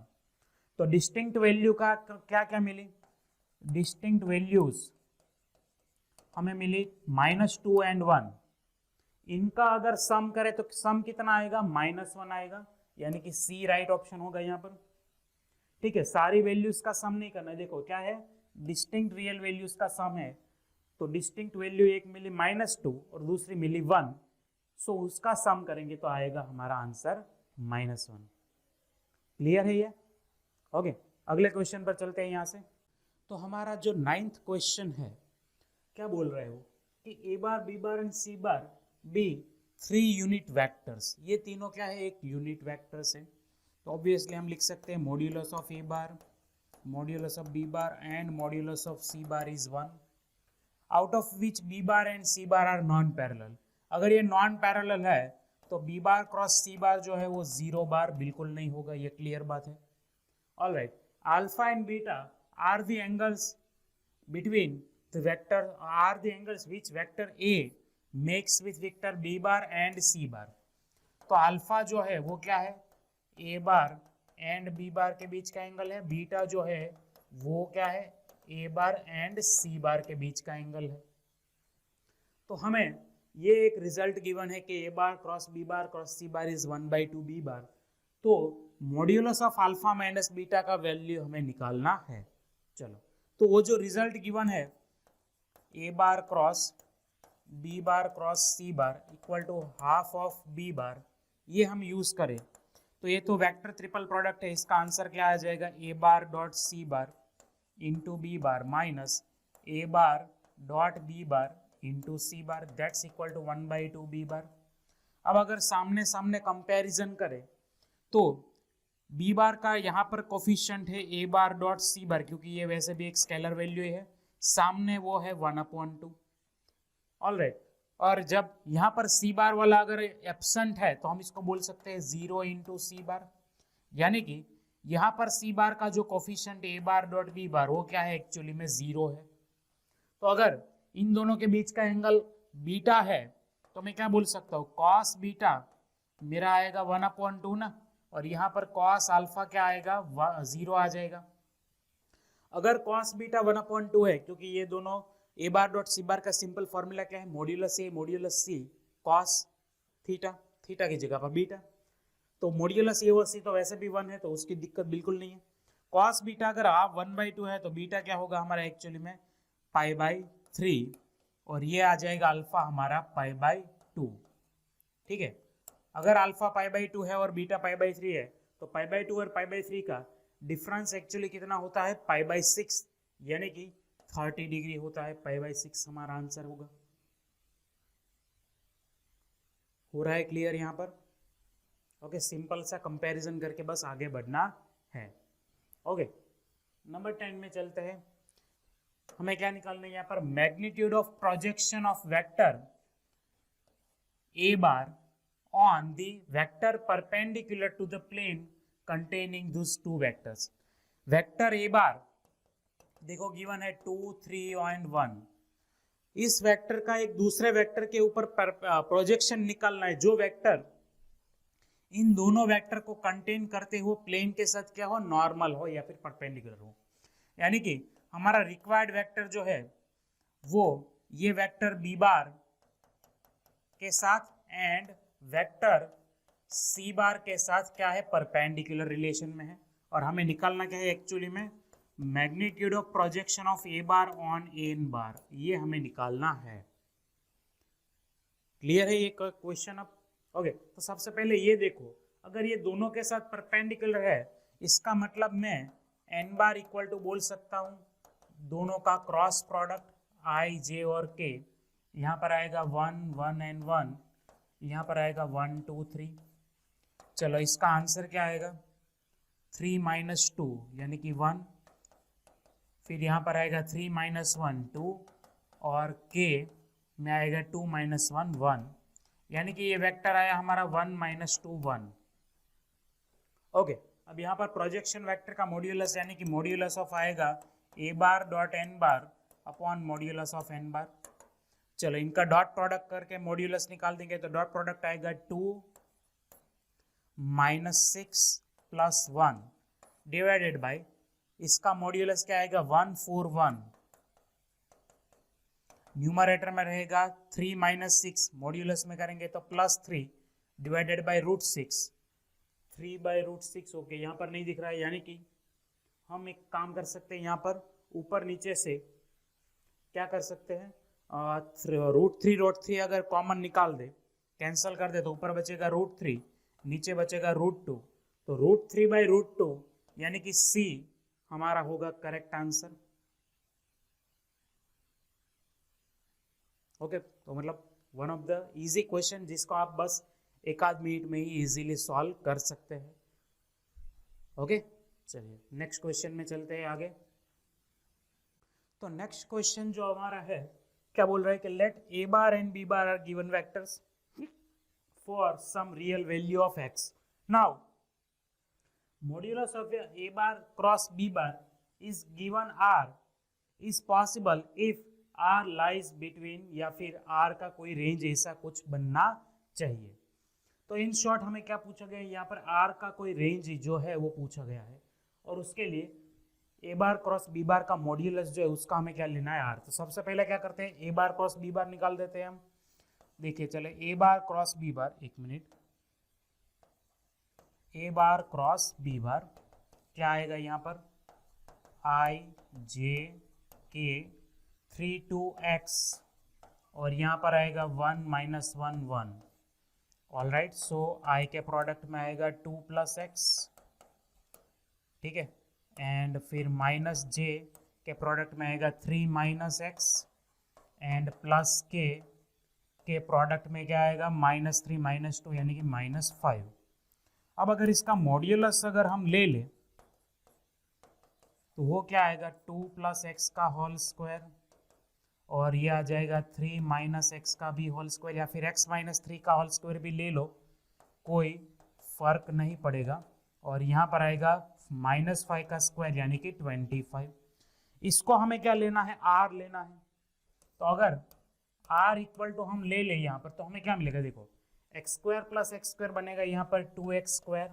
S1: तो डिस्टिंक्ट वैल्यू का क्या क्या मिली? डिस्टिंक्ट वैल्यूज हमें मिली -2 एंड 1। इनका अगर सम करें तो सम कितना आएगा? -1 आएगा, यानी कि सी राइट ऑप्शन होगा यहाँ पर। ठीक है, सारी वैल्यूज का सम नहीं करना है। देखो क्या है? डिस्टिंक्ट रियल वैल्यूज का सम है, तो डिस्टिंक्ट वैल्यू एक मिली -2 और दूसरी मिली 1, सो उसका सम करेंगे तो आएगा हमारा आंसर -1। क्लियर है ये? ओके, अगले क्वेश्चन पर चलते हैं यहाँ से। तो हमारा जो 9th क्वेश्चन है, क्या बोल रहे हो कि A bar, B bar and C bar be 3 unit vectors. ये तीनों क्या है? एक यूनिट वेक्टर्स है। तो ऑब्वियसली हम लिख सकते हैं modulus of A bar, modulus of B bar and modulus of C bar is 1, out of which B bar and C bar are non parallel. अगर ये नॉन पैरेलल है तो B bar cross C bar जो है वो 0 बार बिल्कुल नहीं होगा, ये क्लियर बात है। Alright, alpha and beta are the angles between the vector, are the angles which vector A makes with vector B bar and C bar। तो तो अल्फा जो है वो क्या है, ए बार एंड बी बार के बीच का एंगल है, बीटा जो है वो क्या है, ए बार एंड सी बार के बीच का एंगल है। तो हमें ये एक रिजल्ट गिवन है कि A bar cross C bar is 1/2 B bar. तो modulus of alpha minus beta का वैल्यू हमें निकालना है। चलो, तो वो जो रिजल्ट गिवन है A bar cross C bar equal to half of B bar, ये हम यूज करें तो ये तो वेक्टर ट्रिपल प्रोडक्ट है, इसका आंसर क्या आ जाएगा, A bar dot C bar into B bar minus A bar dot B bar into C bar, that's equal to 1/2 B bar. अब अगर सामने सामने कंपैरिजन करें तो बी बार का यहाँ पर कोफिशिएंट है ए बार डॉट सी बार, क्योंकि ये वैसे भी एक स्केलर वैल्यू है, सामने वो है 1/2। ऑलराइट, और जब यहाँ पर सी बार वाला अगर एब्सेंट है तो हम इसको बोल सकते हैं 0 इंटू सी बार, यानी कि यहाँ पर सी बार का जो कोफिशिएंट ए बार डॉट बी बार वो क्या है, एक्चुअली में 0 है। तो अगर इन दोनों के बीच का एंगल बीटा है तो मैं क्या बोल सकता हूँ, कॉस बीटा मेरा आएगा 1/2 ना, और यहाँ पर कॉस अल्फा क्या आएगा, 0 आ जाएगा। अगर कॉस बीटा 1/2 है, क्योंकि ये दोनों ए बार डॉट सी बार का सिंपल फॉर्मूला क्या है, मॉड्यूलस ए मॉड्यूलस सी कॉस थीटा, थीटा की जगह पर बीटा, तो मॉड्यूलस ए और सी तो वैसे भी 1 है, तो उसकी दिक्कत बिल्कुल नहीं है। कॉस बीटा अगर आप 1/2 है तो बीटा क्या होगा हमारा, एक्चुअली में π/3, और ये आ जाएगा अल्फा हमारा π/2। ठीक है, अगर अल्फा π/2 है और बीटा π/3 है तो π/2 और π/3 का डिफरेंस एक्चुअली कितना होता है, π/6, यानी कि 30 डिग्री होता है। π/6 हमारा आंसर होगा। हो रहा है क्लियर यहाँ पर? ओके, सिंपल सा कंपैरिजन करके बस आगे बढ़ना है। ओके, नंबर 10 में चलते हैं। हमें क्या निकालना है यहाँ पर, magnitude of projection of vector A bar on the vector perpendicular to the plane containing this two vectors. Vector A bar देखो गिवन है 2, 3 एंड 1। इस वेक्टर का एक दूसरे वेक्टर के ऊपर प्रोजेक्शन निकालना है, जो वेक्टर इन दोनों वेक्टर को कंटेन करते हुए प्लेन के साथ क्या हो, नॉर्मल हो या फिर परपेंडिकुलर हो। यानी कि हमारा रिक्वायर्ड वेक्टर जो है वो ये वेक्टर बी बार के साथ एंड वेक्टर सी बार के साथ क्या है, परपेंडिकुलर रिलेशन में है। और हमें निकालना क्या है एक्चुअली में, magnitude of projection of A bar on n bar, ये हमें निकालना है। क्लियर है ये क्वेश्चन? अब ओके, तो सबसे पहले ये देखो, अगर ये दोनों के साथ परपेंडिकुलर है इसका मतलब मैं एन बार इक्वल टू बोल सकता हूँ दोनों का क्रॉस प्रोडक्ट आई जे और के। यहाँ पर आएगा 1, 1 एंड 1, यहाँ पर आएगा 1, 2, 3। चलो, इसका आंसर क्या आएगा, 3 - 2 यानी कि 1, फिर यहाँ पर आएगा 3 - 1 2, और के में आएगा 2 - 1 1, यानी कि ये वेक्टर आया हमारा 1 - 2 1। ओके, अब यहाँ पर प्रोजेक्शन वेक्टर का मॉड्यूलस यानी कि मॉड्यूलस ऑफ आएगा a bar dot N bar upon modulus of n bar. चलो, इनका डॉट प्रोडक्ट करके मॉड्यूलस निकाल देंगे तो डॉट प्रोडक्ट आएगा 2 - 6 + 1 डिवाइडेड बाय इसका मॉड्यूलस क्या आएगा 1 4 1। न्यूमरेटर में रहेगा 3 - 6, मॉड्यूलस में करेंगे तो +3 डिवाइडेड बाय √6, 3/√6। ओके, यहाँ पर नहीं दिख रहा है, यानी कि हम एक काम कर सकते हैं, यहाँ पर ऊपर नीचे से क्या कर सकते हैं, √3 अगर कॉमन निकाल दे, कैंसिल कर दे, तो ऊपर बचेगा √3, नीचे बचेगा √2, तो √3/√2 यानी कि सी हमारा होगा करेक्ट आंसर। ओके, तो मतलब one of the easy question जिसको आप बस एक आध मिनट में ही इजीली सॉल्व कर सकते हैं। ओके, चलिए नेक्स्ट क्वेश्चन में चलते हैं आगे। तो नेक्स्ट क्वेश्चन जो हमारा है क्या बोल रहा है कि let A bar and B bar are given vectors for some real value of X. Now modulus of A bar cross B bar is given R is possible if R lies between, या फिर are का कोई range ऐसा कुछ बनना चाहिए। तो in short हमें क्या पूछा गया है, यहाँ पर आर का कोई रेंज जो है वो पूछा गया है, और उसके लिए ए बार क्रॉस बी बार का मॉड्यूलस जो है उसका हमें क्या लेना है, आर। तो सबसे पहले क्या करते हैं, ए बार क्रॉस बी बार निकाल देते हैं हम। देखिए चले, ए बार क्रॉस बी बार, एक मिनट, ए बार क्रॉस बी बार क्या आएगा यहाँ पर, आई जे के 3 2x, और यहाँ पर आएगा 1 - 1 1। ऑल राइट, सो आई के प्रोडक्ट में आएगा 2 + x, ठीक है, एंड फिर माइनस जे के प्रोडक्ट में आएगा 3 - x, एंड प्लस के प्रोडक्ट में क्या आएगा, -3 - 2 यानी कि -5। अब अगर इसका मॉड्यूलस अगर हम ले लें तो वो क्या आएगा, 2 + x का होल स्क्वायर, और ये आ जाएगा 3 - x का भी होल स्क्वायर, या फिर x - 3 का होल स्क्वायर भी ले लो, कोई फर्क नहीं पड़ेगा। और यहाँ पर आएगा -5 का स्क्वायर यानी कि 25। इसको हमें क्या लेना है, r लेना है। तो अगर r इक्वल टू हम ले लें यहाँ पर, तो हमें क्या मिलेगा, देखो x² + x² बनेगा यहाँ पर 2x²,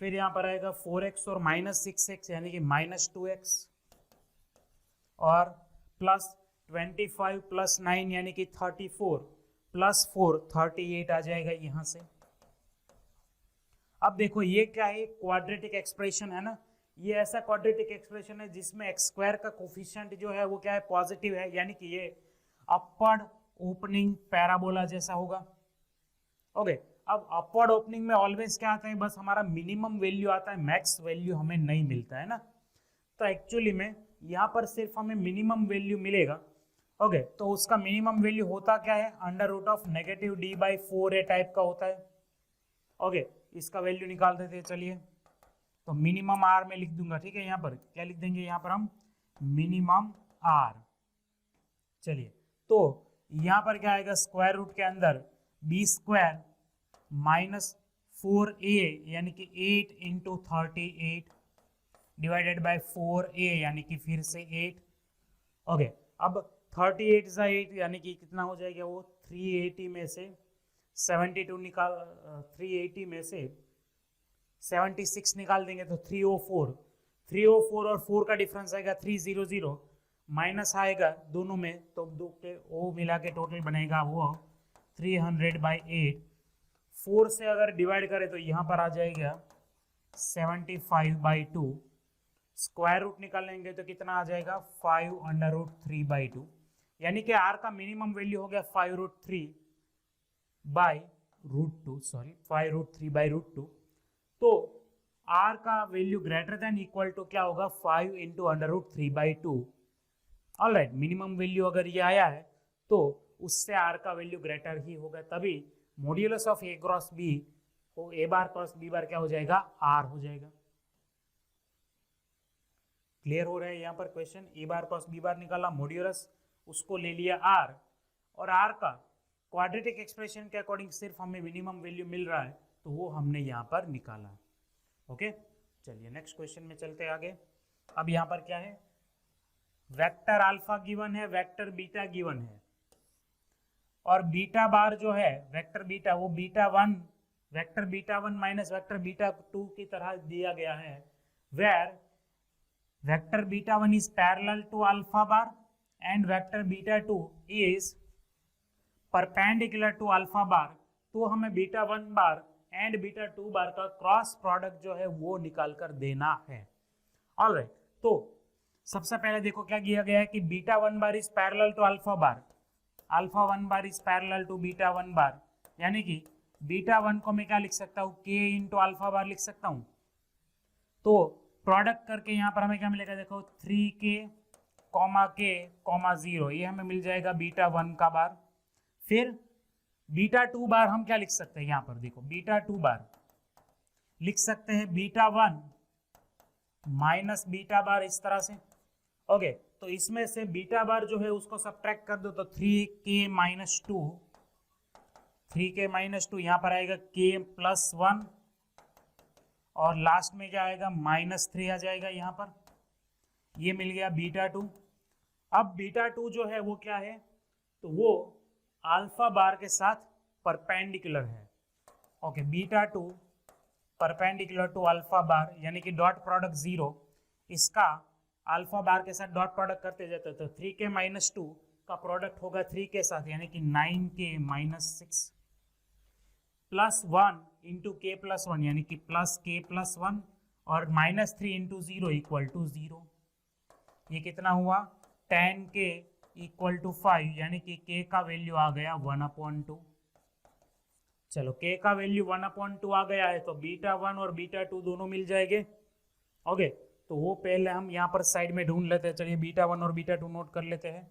S1: फिर यहाँ पर आएगा 4x और -6x यानी कि -2x, और प्लस 25 + 9 यानी कि 34, प्लस 4 38 आ जाएगा यहाँ से। अब देखो ये क्या है, क्वाड्रेटिक एक्सप्रेशन है ना, ये ऐसा क्वाड्रेटिक एक्सप्रेशन है जिसमें x² का कोफिशिएंट जो है वो क्या है, पॉजिटिव है, यानी कि ये अपवर्ड ओपनिंग पैराबोला जैसा होगा। ओके, अब अपवर्ड ओपनिंग में ऑलवेज क्या आता है, बस हमारा मिनिमम वैल्यू आता है, मैक्स वैल्यू हमें नहीं मिलता है ना। तो एक्चुअली में यहाँ पर सिर्फ हमें मिनिमम वैल्यू मिलेगा। ओके, तो उसका मिनिमम वैल्यू होता क्या है, √-d/4a टाइप का होता है। ओके, इसका वैल्यू निकाल देते हैं, चलिए। तो मिनिमम आर में लिख दूंगा, ठीक है, यहाँ पर क्या लिख देंगे, यहाँ पर हम मिनिमम आर। चलिए, तो यहाँ पर क्या आएगा, स्क्वायर रूट के अंदर b² -4a यानी कि 8 × 38 डिवाइडेड बाय 4a यानी कि फिर से 8। ओके, अब 38 × 8 यानी कि कितना हो जाएगा वो, 380 में से 72 निकाल, 380 में से 76 निकाल देंगे तो 304, 304 और 4 का डिफरेंस आएगा 300, माइनस आएगा दोनों में, तो दो के ओ मिला के टोटल बनेगा वो 300/8। 4 से अगर डिवाइड करें तो यहाँ पर आ जाएगा 75/2। स्क्वायर रूट निकालेंगे तो कितना आ जाएगा, 5√3/2, यानी कि r का मिनिमम वैल्यू हो गया 5√3/2। तो r का value greater than equal to क्या होगा, 5 × √3/2। ऑलराइट, मिनिमम वैल्यू अगर ये आया है तो उससे r का वैल्यू ग्रेटर ही होगा, तभी modulus of a cross b हो, a बार क्रॉस b बार क्या हो जाएगा, r हो जाएगा। क्लियर हो रहा है यहाँ पर question, a bar cross b बार निकाला, मॉड्यूलस उसको ले लिया r, और r का क्वाड्रेटिक एक्सप्रेशन के अकॉर्डिंग सिर्फ हमें मिनिमम वैल्यू मिल रहा है, तो वो हमने यहाँ पर निकाला। ओके, चलिए नेक्स्ट क्वेश्चन में चलते आगे। अब यहाँ पर क्या है, वेक्टर अल्फा गिवन है, वेक्टर बीटा गिवन है, और बीटा बार जो है वेक्टर बीटा, वो β1 वेक्टर β1 माइनस वेक्टर β2 की तरह दिया गया है, where vector β1 is parallel to alpha bar and vector β2 is perpendicular to alpha bar. तो हमें β1 बार एंड β2 बार का क्रॉस प्रोडक्ट जो है वो निकाल कर देना है। ऑलराइट, तो सबसे पहले देखो क्या किया गया है कि β1 bar is parallel to alpha bar, alpha 1 bar is parallel to β1 bar, यानी कि β1 को मैं क्या लिख सकता हूँ, k × अल्फा बार लिख सकता हूँ। तो प्रोडक्ट करके यहाँ पर हमें क्या मिलेगा, देखो 3k, k, 0, ये हमें मिल जाएगा β1 का बार। फिर β2 बार हम क्या लिख सकते हैं, यहाँ पर देखो β2 बार लिख सकते हैं β1 माइनस बीटा बार, इस तरह से। ओके, तो इसमें से बीटा बार जो है उसको सब्ट्रैक्ट कर दो, तो 3k - 2, 3k - 2 यहाँ पर आएगा k + 1, और लास्ट में क्या आएगा, -3 आ जाएगा यहाँ पर। ये मिल गया β2। अब β2 जो है वो क्या है, तो वो अल्फा बार के साथ परपेंडिकुलर है, okay beta two perpendicular to alpha bar यानी कि डॉट प्रोडक्ट 0, इसका अल्फा बार के साथ डॉट प्रोडक्ट करते जाते तो 3k माइनस 2 का प्रोडक्ट होगा 3 के साथ यानी कि 9k माइनस 6 प्लस 1 इंटू के प्लस 1 यानी कि प्लस के प्लस 1 और माइनस 3 इंटू 0 इक्वल टू 0। ये कितना हुआ 10k इक्वल टू 5 यानी कि k का वैल्यू आ गया 1/2। चलो k का वैल्यू 1/2 आ गया है तो बीटा 1 और बीटा 2 दोनों मिल जाएंगे। ओके तो वो पहले हम यहाँ पर साइड में ढूंढ लेते हैं। चलिए बीटा 1 और बीटा 2 नोट कर लेते हैं।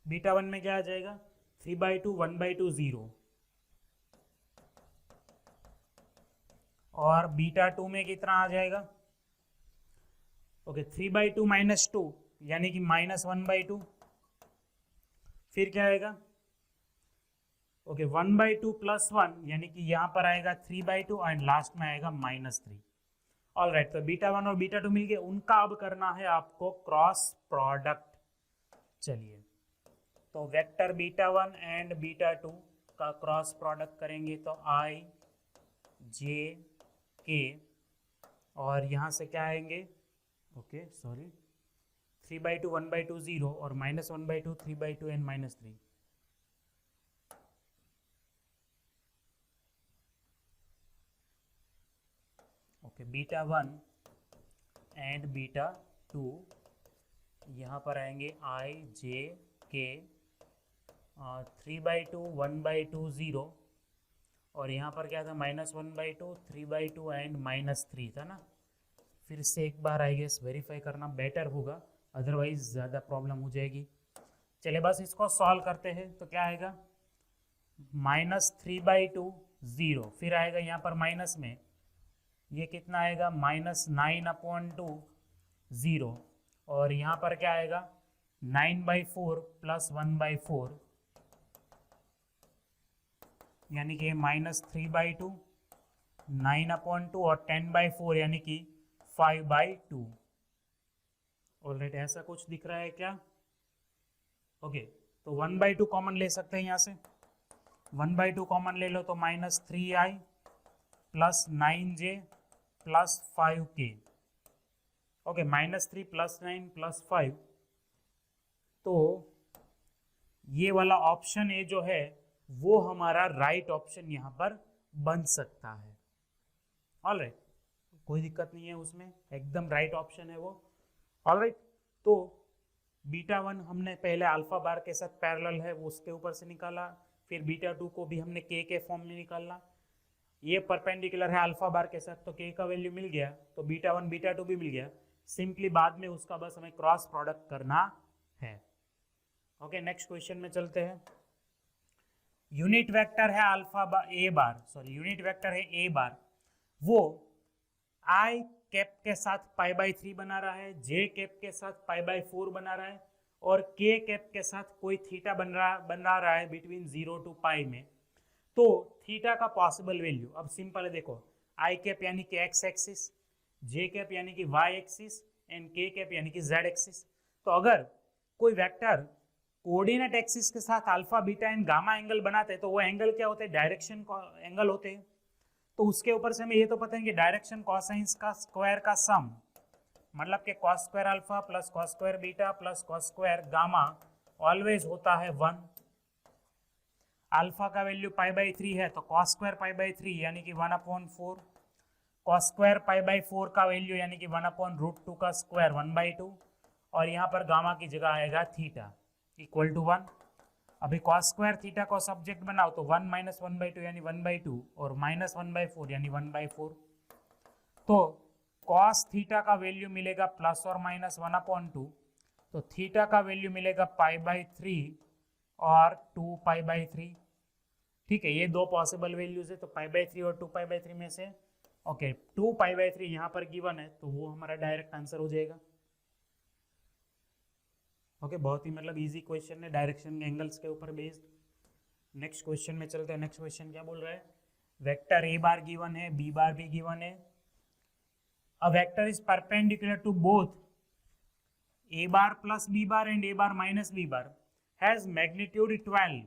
S1: बीटा 1 में क्या आ जाएगा 3/2 1/2 0 और बीटा 2 में कितना आ जाएगा ओके 3/2 माइनस 2 यानी कि माइनस 1/2। फिर क्या आएगा ओके 1/2 प्लस 1 यानी कि यहाँ पर आएगा 3/2 एंड लास्ट में आएगा -3। ऑलराइट तो बीटा 1 और बीटा 2 मिल गए, उनका अब करना है आपको क्रॉस प्रोडक्ट। चलिए तो वेक्टर बीटा 1 एंड बीटा 2 का क्रॉस प्रोडक्ट करेंगे तो i j k और यहाँ से क्या आएंगे ओके सॉरी 3/2 1/2 0 और -1/2 3/2 and -3। Okay beta 1 and beta 2 यहाँ पर आएंगे i j k 3/2 1/2 0 और यहाँ पर क्या था -1/2 3/2 एंड -3 था ना। फिर से एक बार आई गेस वेरीफाई करना बेटर होगा, अदरवाइज ज़्यादा प्रॉब्लम हो जाएगी। चलिए बस इसको सॉल्व करते हैं तो क्या आएगा -3/2 0 फिर आएगा यहाँ पर माइनस में ये कितना आएगा -9/2 0 और यहाँ पर क्या आएगा 9/4 प्लस 1/4 यानी कि -3/2 9/2 और 10/4 यानी कि 5/2। ऑलराइट ऐसा कुछ दिख रहा है क्या ओके तो 1/2 कॉमन ले सकते हैं यहाँ से 1/2 कॉमन ले लो तो -3i plus 9j plus 5k okay -3 plus 9 plus 5 तो ये वाला ऑप्शन ए जो है वो हमारा राइट ऑप्शन यहाँ पर बन सकता है। ऑलराइट कोई दिक्कत नहीं है उसमें, एकदम राइट ऑप्शन है वो। ऑलराइट तो बीटा 1 हमने पहले अल्फा बार के साथ पैरेलल है वो उसके ऊपर से निकाला, फिर बीटा 2 को भी हमने k के फॉर्म में निकाला, ये परपेंडिकुलर है अल्फा बार के साथ तो k का वैल्यू मिल गया तो बीटा 1 बीटा 2 भी मिल गया। सिंपली बाद में उसका बस हमें क्रॉस प्रोडक्ट करना है। ओके नेक्स्ट क्वेश्चन में चलते हैं। यूनिट वेक्टर है अल्फा ए बार सॉरी यूनिट वेक्टर है ए बार, वो i कैप के साथ π/3 बना रहा है, j कैप के साथ π/4 बना रहा है और k कैप के साथ कोई थीटा बना रहा है बिटवीन 0 टू पाई में। तो थीटा का पॉसिबल वैल्यू अब सिंपल है, देखो i कैप यानी कि x एक्सिस, j कैप यानी कि y axis and k cap यानी कि z एक्सिस। तो अगर कोई वेक्टर कोऑर्डिनेट एक्सिस के साथ alpha beta and gamma angle बनाते हैं तो वो एंगल क्या होते हैं डायरेक्शन एंगल होते हैं। तो उसके ऊपर से हमें ये तो पता है कि डायरेक्शन कोसाइंस का स्क्वायर का सम मतलब कि cos square alpha plus cos square beta plus cos square gamma always होता है 1। अल्फा का वैल्यू π/3 है तो cos स्क्वायर π/3 यानी कि 1/4, cos स्क्वायर π/4 का वैल्यू यानी कि 1/√2 का स्क्वायर 1/2 और यहाँ पर गामा की जगह आएगा थीटा इक्वल टू 1। अभी cos स्क्वायर थीटा को सब्जेक्ट बनाओ तो 1 - 1/2 यानी 1/2 और -1/4 यानी 1/4। तो cos थीटा का वैल्यू मिलेगा प्लस और माइनस 1/2 तो थीटा का वैल्यू मिलेगा π/3 और 2π/3। ठीक है ये दो पॉसिबल वैल्यूज है तो π/3 और 2π/3 में से ओके 2π/3 यहाँ पर गिवन है तो वो हमारा डायरेक्ट आंसर हो जाएगा। ओके बहुत ही मतलब इजी क्वेश्चन है डायरेक्शन एंगल्स के ऊपर बेस्ड। नेक्स्ट क्वेश्चन में चलते हैं। नेक्स्ट क्वेश्चन क्या बोल रहा है, वेक्टर ए बार गिवन है बी बार भी गिवन है। A vector is perpendicular to both A bar plus B bar and A bar minus B bar has magnitude 12।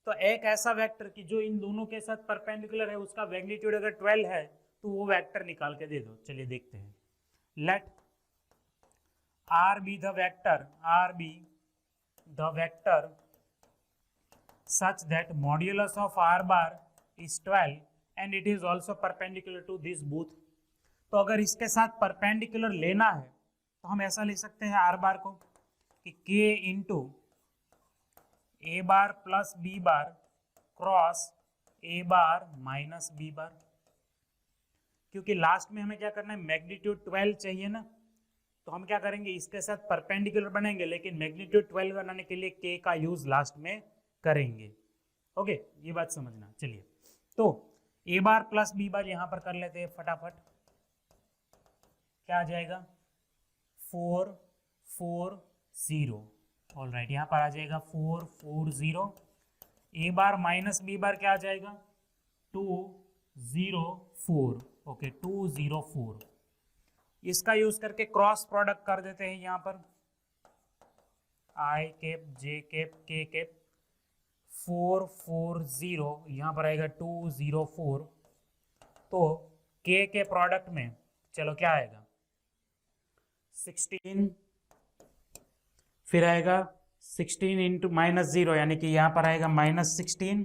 S1: तो एक ऐसा वेक्टर कि जो इन दोनों के साथ परपेंडिकुलर है उसका मैग्नीट्यूड अगर 12 है तो वो वेक्टर निकाल के दे दो। चलिए देखते हैं। Let R be the vector such that modulus of R bar is 12 and it is also perpendicular to this both। तो अगर इसके साथ परपेंडिकुलर लेना है तो हम ऐसा लिख सकते हैं R बार को कि K into A bar plus B bar cross A bar minus B बार, क्योंकि लास्ट में हमें क्या करना है, मैग्नीट्यूड 12 चाहिए ना, तो हम क्या करेंगे, इसके साथ परपेंडिकुलर बनेंगे लेकिन मैग्नीट्यूड 12 बनाने के लिए K का यूज लास्ट में करेंगे। ओके, ये बात समझना। चलिए, तो A बार प्लस B बार यहां पर कर लेते हैं फटाफट। क्या आ जाएगा, 4 4 0। ऑल राइट, यहां पर आ जाएगा 4 4 0। A बार माइनस B बार क्या आ जाएगा, 2 0 4। ओके, 2 0 4। इसका यूज करके क्रॉस प्रोडक्ट कर देते हैं यहां पर, I cap J cap K cap, 4 4 0, यहां पर आएगा 2 0 4। तो K के प्रोडक्ट में चलो क्या आएगा, 16, फिर आएगा 16 इंटू माइनस 0, यानी कि यहां पर आएगा माइनस 16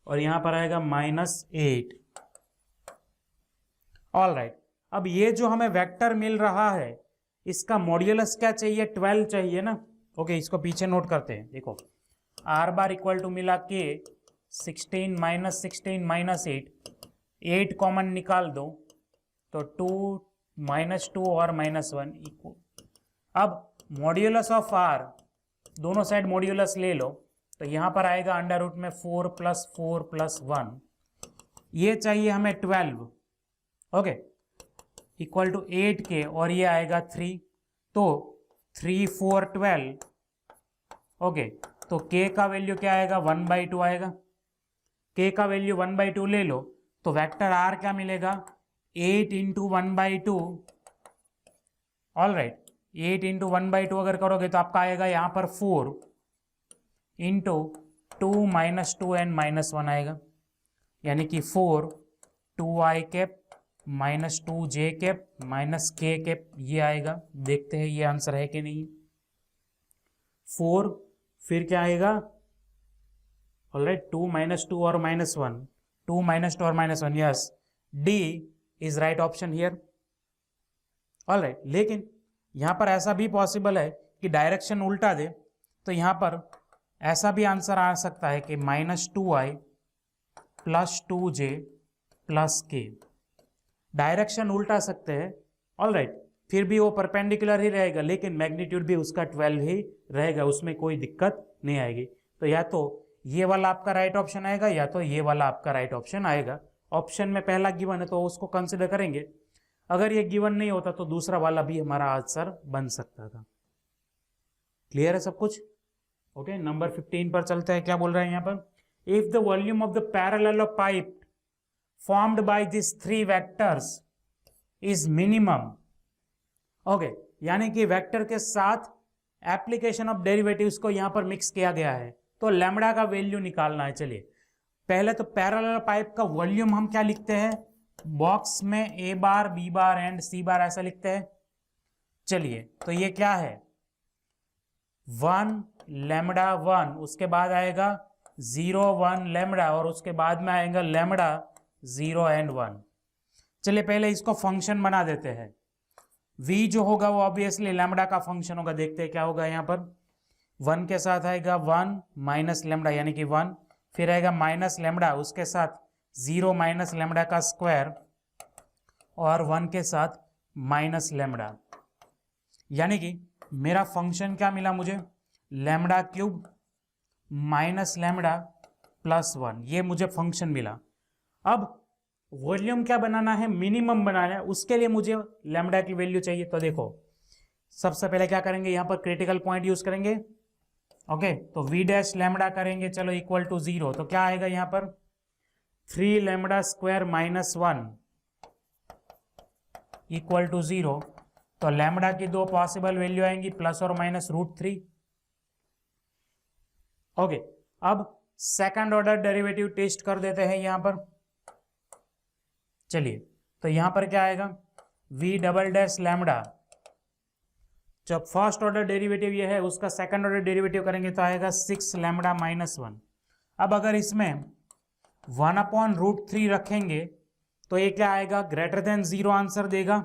S1: और यहां पर आएगा माइनस 8। ऑल राइट, अब ये जो हमें वेक्टर मिल रहा है इसका मॉड्यूलस क्या चाहिए, 12 चाहिए ना। ओके, इसको पीछे नोट करते हैं। देखो, R बार इक्वल टू मिला K 16 माइनस 8 कॉमन निकाल दो तो 2 -2 और -1 इक्वल। अब मॉड्यूलस ऑफ R, दोनों साइड मॉड्यूलस ले लो तो यहां पर आएगा अंडर रूट में 4 + 1। ये चाहिए हमें 12। ओके, इक्वल टू 8K और ये आएगा 3, तो 3 4 12। ओके, तो K का वैल्यू क्या आएगा, 1/2 आएगा। K का वैल्यू 1/2 ले लो तो वेक्टर R क्या मिलेगा, 8 इंटू 1/2। ऑल राइट, 8 इंटू 1/2 अगर करोगे तो आपका आएगा यहाँ पर 4 इंटू 2 -2 एंड -1 आएगा, यानी कि 4 2I cap -2J cap -K cap, ये आएगा। देखते हैं ये आंसर है कि नहीं। 4 फिर क्या आएगा, ऑल राइट, 2 -2 और -1, 2 -2 और -1, yes, D is right option here. All right, लेकिन यहां पर ऐसा भी पॉसिबल है कि डायरेक्शन उल्टा दे, तो यहां पर ऐसा भी आंसर आ सकता है कि -2I + 2J + K। डायरेक्शन उल्टा सकते हैं। ऑल राइट, फिर भी वो परपेंडिकुलर ही रहेगा लेकिन मैग्नीट्यूड भी उसका 12 ही रहेगा, उसमें कोई दिक्कत नहीं आएगी। तो या तो ये वाला आपका राइट ऑप्शन आएगा या तो ये वाला आपका राइट ऑप्शन आएगा। ऑप्शन में पहला गिवन है तो उसको कंसिडर करेंगे, अगर ये गिवन नहीं होता तो दूसरा वाला भी हमारा आंसर बन सकता था। क्लियर है सब कुछ। ओके, नंबर 15 पर चलते हैं। क्या बोल रहे हैं यहाँ पर, if the volume of the parallelepiped formed by these 3 vectors is minimum। Okay, यानी कि वेक्टर के साथ एप्लीकेशन ऑफ डेरिवेटिव्स को यहां पर मिक्स किया गया है तो लैम्बडा का वैल्यू निकालना है। चलिए, पहले तो पैरेलल पाइप का वॉल्यूम हम क्या लिखते हैं, बॉक्स में A bar B bar and C बार ऐसा लिखते हैं। चलिए, तो ये क्या है, 1 लैम्बडा 1, उसके बाद आएगा 0 1 लैम्बडा और उसके बाद में आएगा लैम्बडा 0 एंड 1। चलिए पहले इसको फंक्शन बना देते हैं। V जो होगा वो ऑब्वियसली लैम्बडा का फंक्शन होगा। देखते हैं क्या होगा, यहाँ पर 1 के साथ आएगा 1 माइनस लैम्बडा यानी कि 1, फिर आएगा माइनस लैम्बडा, उसके साथ 0 माइनस लैम्बडा का स्क्वायर और 1 के साथ माइनस लैम्बडा, यानी कि मेरा फंक्शन क्या मिला मुझे, lambda cube minus lambda plus 1, ये मुझे फंक्शन मिला। अब वॉल्यूम क्या बनाना है, मिनिमम बनाना है, उसके लिए मुझे लैम्बडा की वैल्यू चाहिए। तो देखो, सबसे पहले क्या करेंगे, यहाँ पर क्रिटिकल पॉइंट यूज करेंगे। ओके, तो V डैश लैम्बडा करेंगे, चलो इक्वल टू 0, तो क्या आएगा यहाँ पर 3 lambda square minus 1 equal to 0। तो लैम्बडा की 2 पॉसिबल वैल्यू आएंगी, प्लस और माइनस √3। ओके, अब सेकंड ऑर्डर डेरिवेटिव टेस्ट कर देते हैं यहां पर। चलिए, तो यहां पर क्या आएगा, v डबल डैश लैम्डा, जब फर्स्ट ऑर्डर डेरिवेटिव ये है उसका सेकंड ऑर्डर डेरिवेटिव करेंगे तो आएगा 6 लैम्डा माइनस 1। अब अगर इसमें 1/√3 रखेंगे तो ये क्या आएगा, ग्रेटर देन 0 आंसर देगा।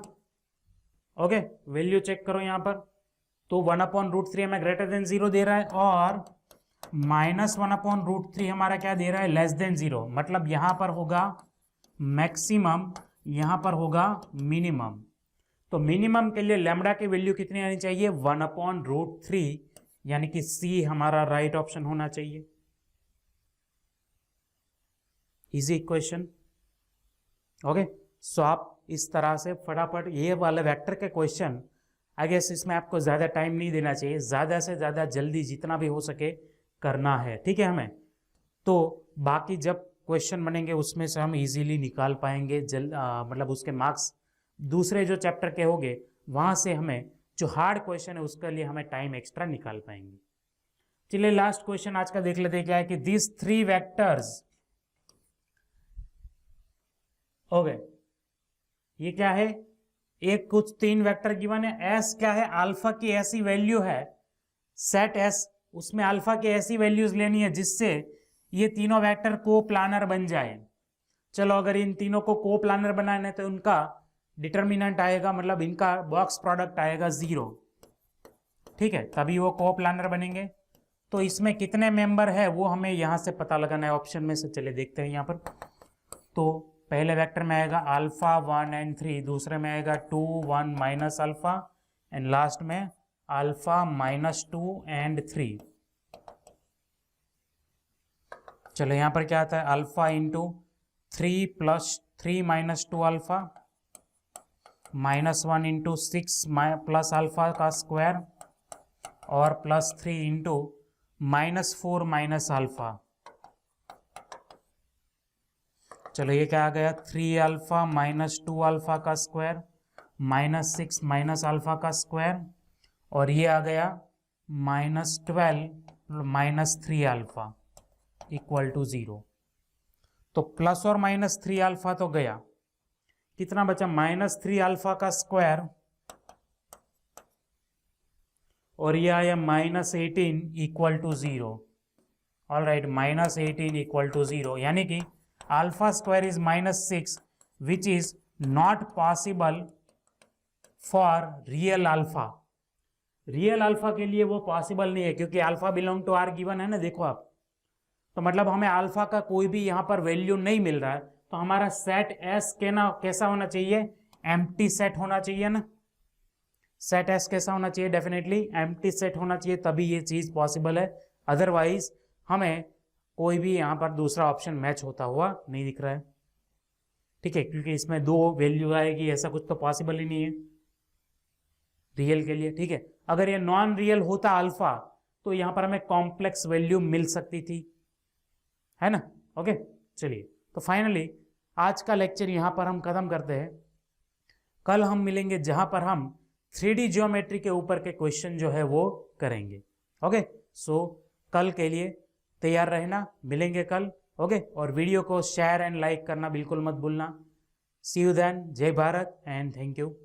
S1: ओके, वैल्यू चेक करो यहां पर, तो 1/√3 हमें ग्रेटर देन 0 दे रहा है और -1/√3 हमारा क्या दे रहा है, लेस देन 0। मतलब यहां पर होगा मैक्सिमम, यहां पर होगा मिनिमम। तो मिनिमम के लिए लैम्डा की वैल्यू कितनी आनी चाहिए, 1/√3, यानी कि सी हमारा राइट ऑप्शन होना चाहिए। Easy equation. ओके, सो आप इस तरह से फटाफट ये वाले वेक्टर के क्वेश्चन, आई गेस इसमें आपको ज़्यादा टाइम नहीं देना चाहिए, ज़्यादा से ज़्यादा जल्दी जितना भी हो सके करना है, ठीक है हमें। तो बाकी जब क्वेश्चन बनेंगे उसमें से हम इजीली निकाल पाएंगे मतलब उसके मार्क्स दूसरे जो चैप्टर के होंगे वहाँ से हमें जो हार्ड क्वेश्चन है उसके लिए हमें टाइम एक्स्ट्रा निकाल पाएंगे। चलिए लास्ट क्वेश्चन आज का देख लेते हैं क्या है कि दिस 3 वेक्टर्स, ओके, ये क्या है, एक कुछ 3 वेक्टर गिवन है, एस क्या है, अल्फा की ऐसी वैल्यू है, सेट एस, उसमें अल्फा की ऐसी वैल्यूज लेनी है जिससे ये तीनों वेक्टर को प्लानर बन जाए। चलो अगर इन तीनों को को प्लानर बनाना है तो उनका डिटर्मिनेंट आएगा, मतलब इनका बॉक्स प्रोडक्ट आएगा 0, ठीक है, तभी वो को प्लानर बनेंगे। तो इसमें कितने मेंबर है वो हमें यहाँ से पता लगाना है ऑप्शन में से। चलिए देखते हैं यहाँ पर, तो पहले वेक्टर में आएगा अल्फा 1 एंड 3, दूसरे में आएगा 2 1 माइनस अल्फा, एंड लास्ट में अल्फा -2 एंड 3। चलो यहाँ पर क्या आता है, alpha into 3 + 3 - 2 alpha, -1 into 6 plus alpha का स्क्वायर, और +3 इंटू -4 माइनस अल्फा। चलो ये क्या आ गया, 3 अल्फा -2 अल्फा का स्क्वायर, -6 माइनस अल्फा का स्क्वायर, और ये आ गया -12 -3 अल्फा इक्वल टू 0। तो प्लस और -3 अल्फा तो गया, कितना बचा, -3 अल्फा का स्क्वायर, और ये आया -18 equal to 0। All right, -18 equal to 0, यानी कि alpha square is -6 which is not possible for real alpha. Real alpha के लिए वो पॉसिबल नहीं है क्योंकि alpha belong to R given है ना, देखो आप, तो मतलब हमें अल्फा का कोई भी यहाँ पर वैल्यू नहीं मिल रहा है, तो हमारा सेट एस कैसा होना चाहिए, एम्प्टी सेट होना चाहिए ना। सेट एस कैसा होना चाहिए, डेफिनेटली एम्प्टी सेट होना चाहिए, तभी ये चीज पॉसिबल है। अदरवाइज हमें कोई भी यहाँ पर दूसरा ऑप्शन मैच होता हुआ नहीं दिख रहा है, ठीक है, क्योंकि इसमें 2 वैल्यू आएगी, ऐसा कुछ तो पॉसिबल ही नहीं है रियल के लिए, ठीक है। अगर ये नॉन रियल होता अल्फा तो यहाँ पर हमें कॉम्प्लेक्स वैल्यू मिल सकती थी, है ना। ओके, चलिए, तो फाइनली आज का लेक्चर यहाँ पर हम खत्म करते हैं। कल हम मिलेंगे जहां पर हम 3D ज्योमेट्री के ऊपर के क्वेश्चन जो है वो करेंगे। ओके, सो कल के लिए तैयार रहना, मिलेंगे कल। ओके, और वीडियो को शेयर एंड लाइक करना बिल्कुल मत भूलना। सी यू देन, जय भारत एंड थैंक यू।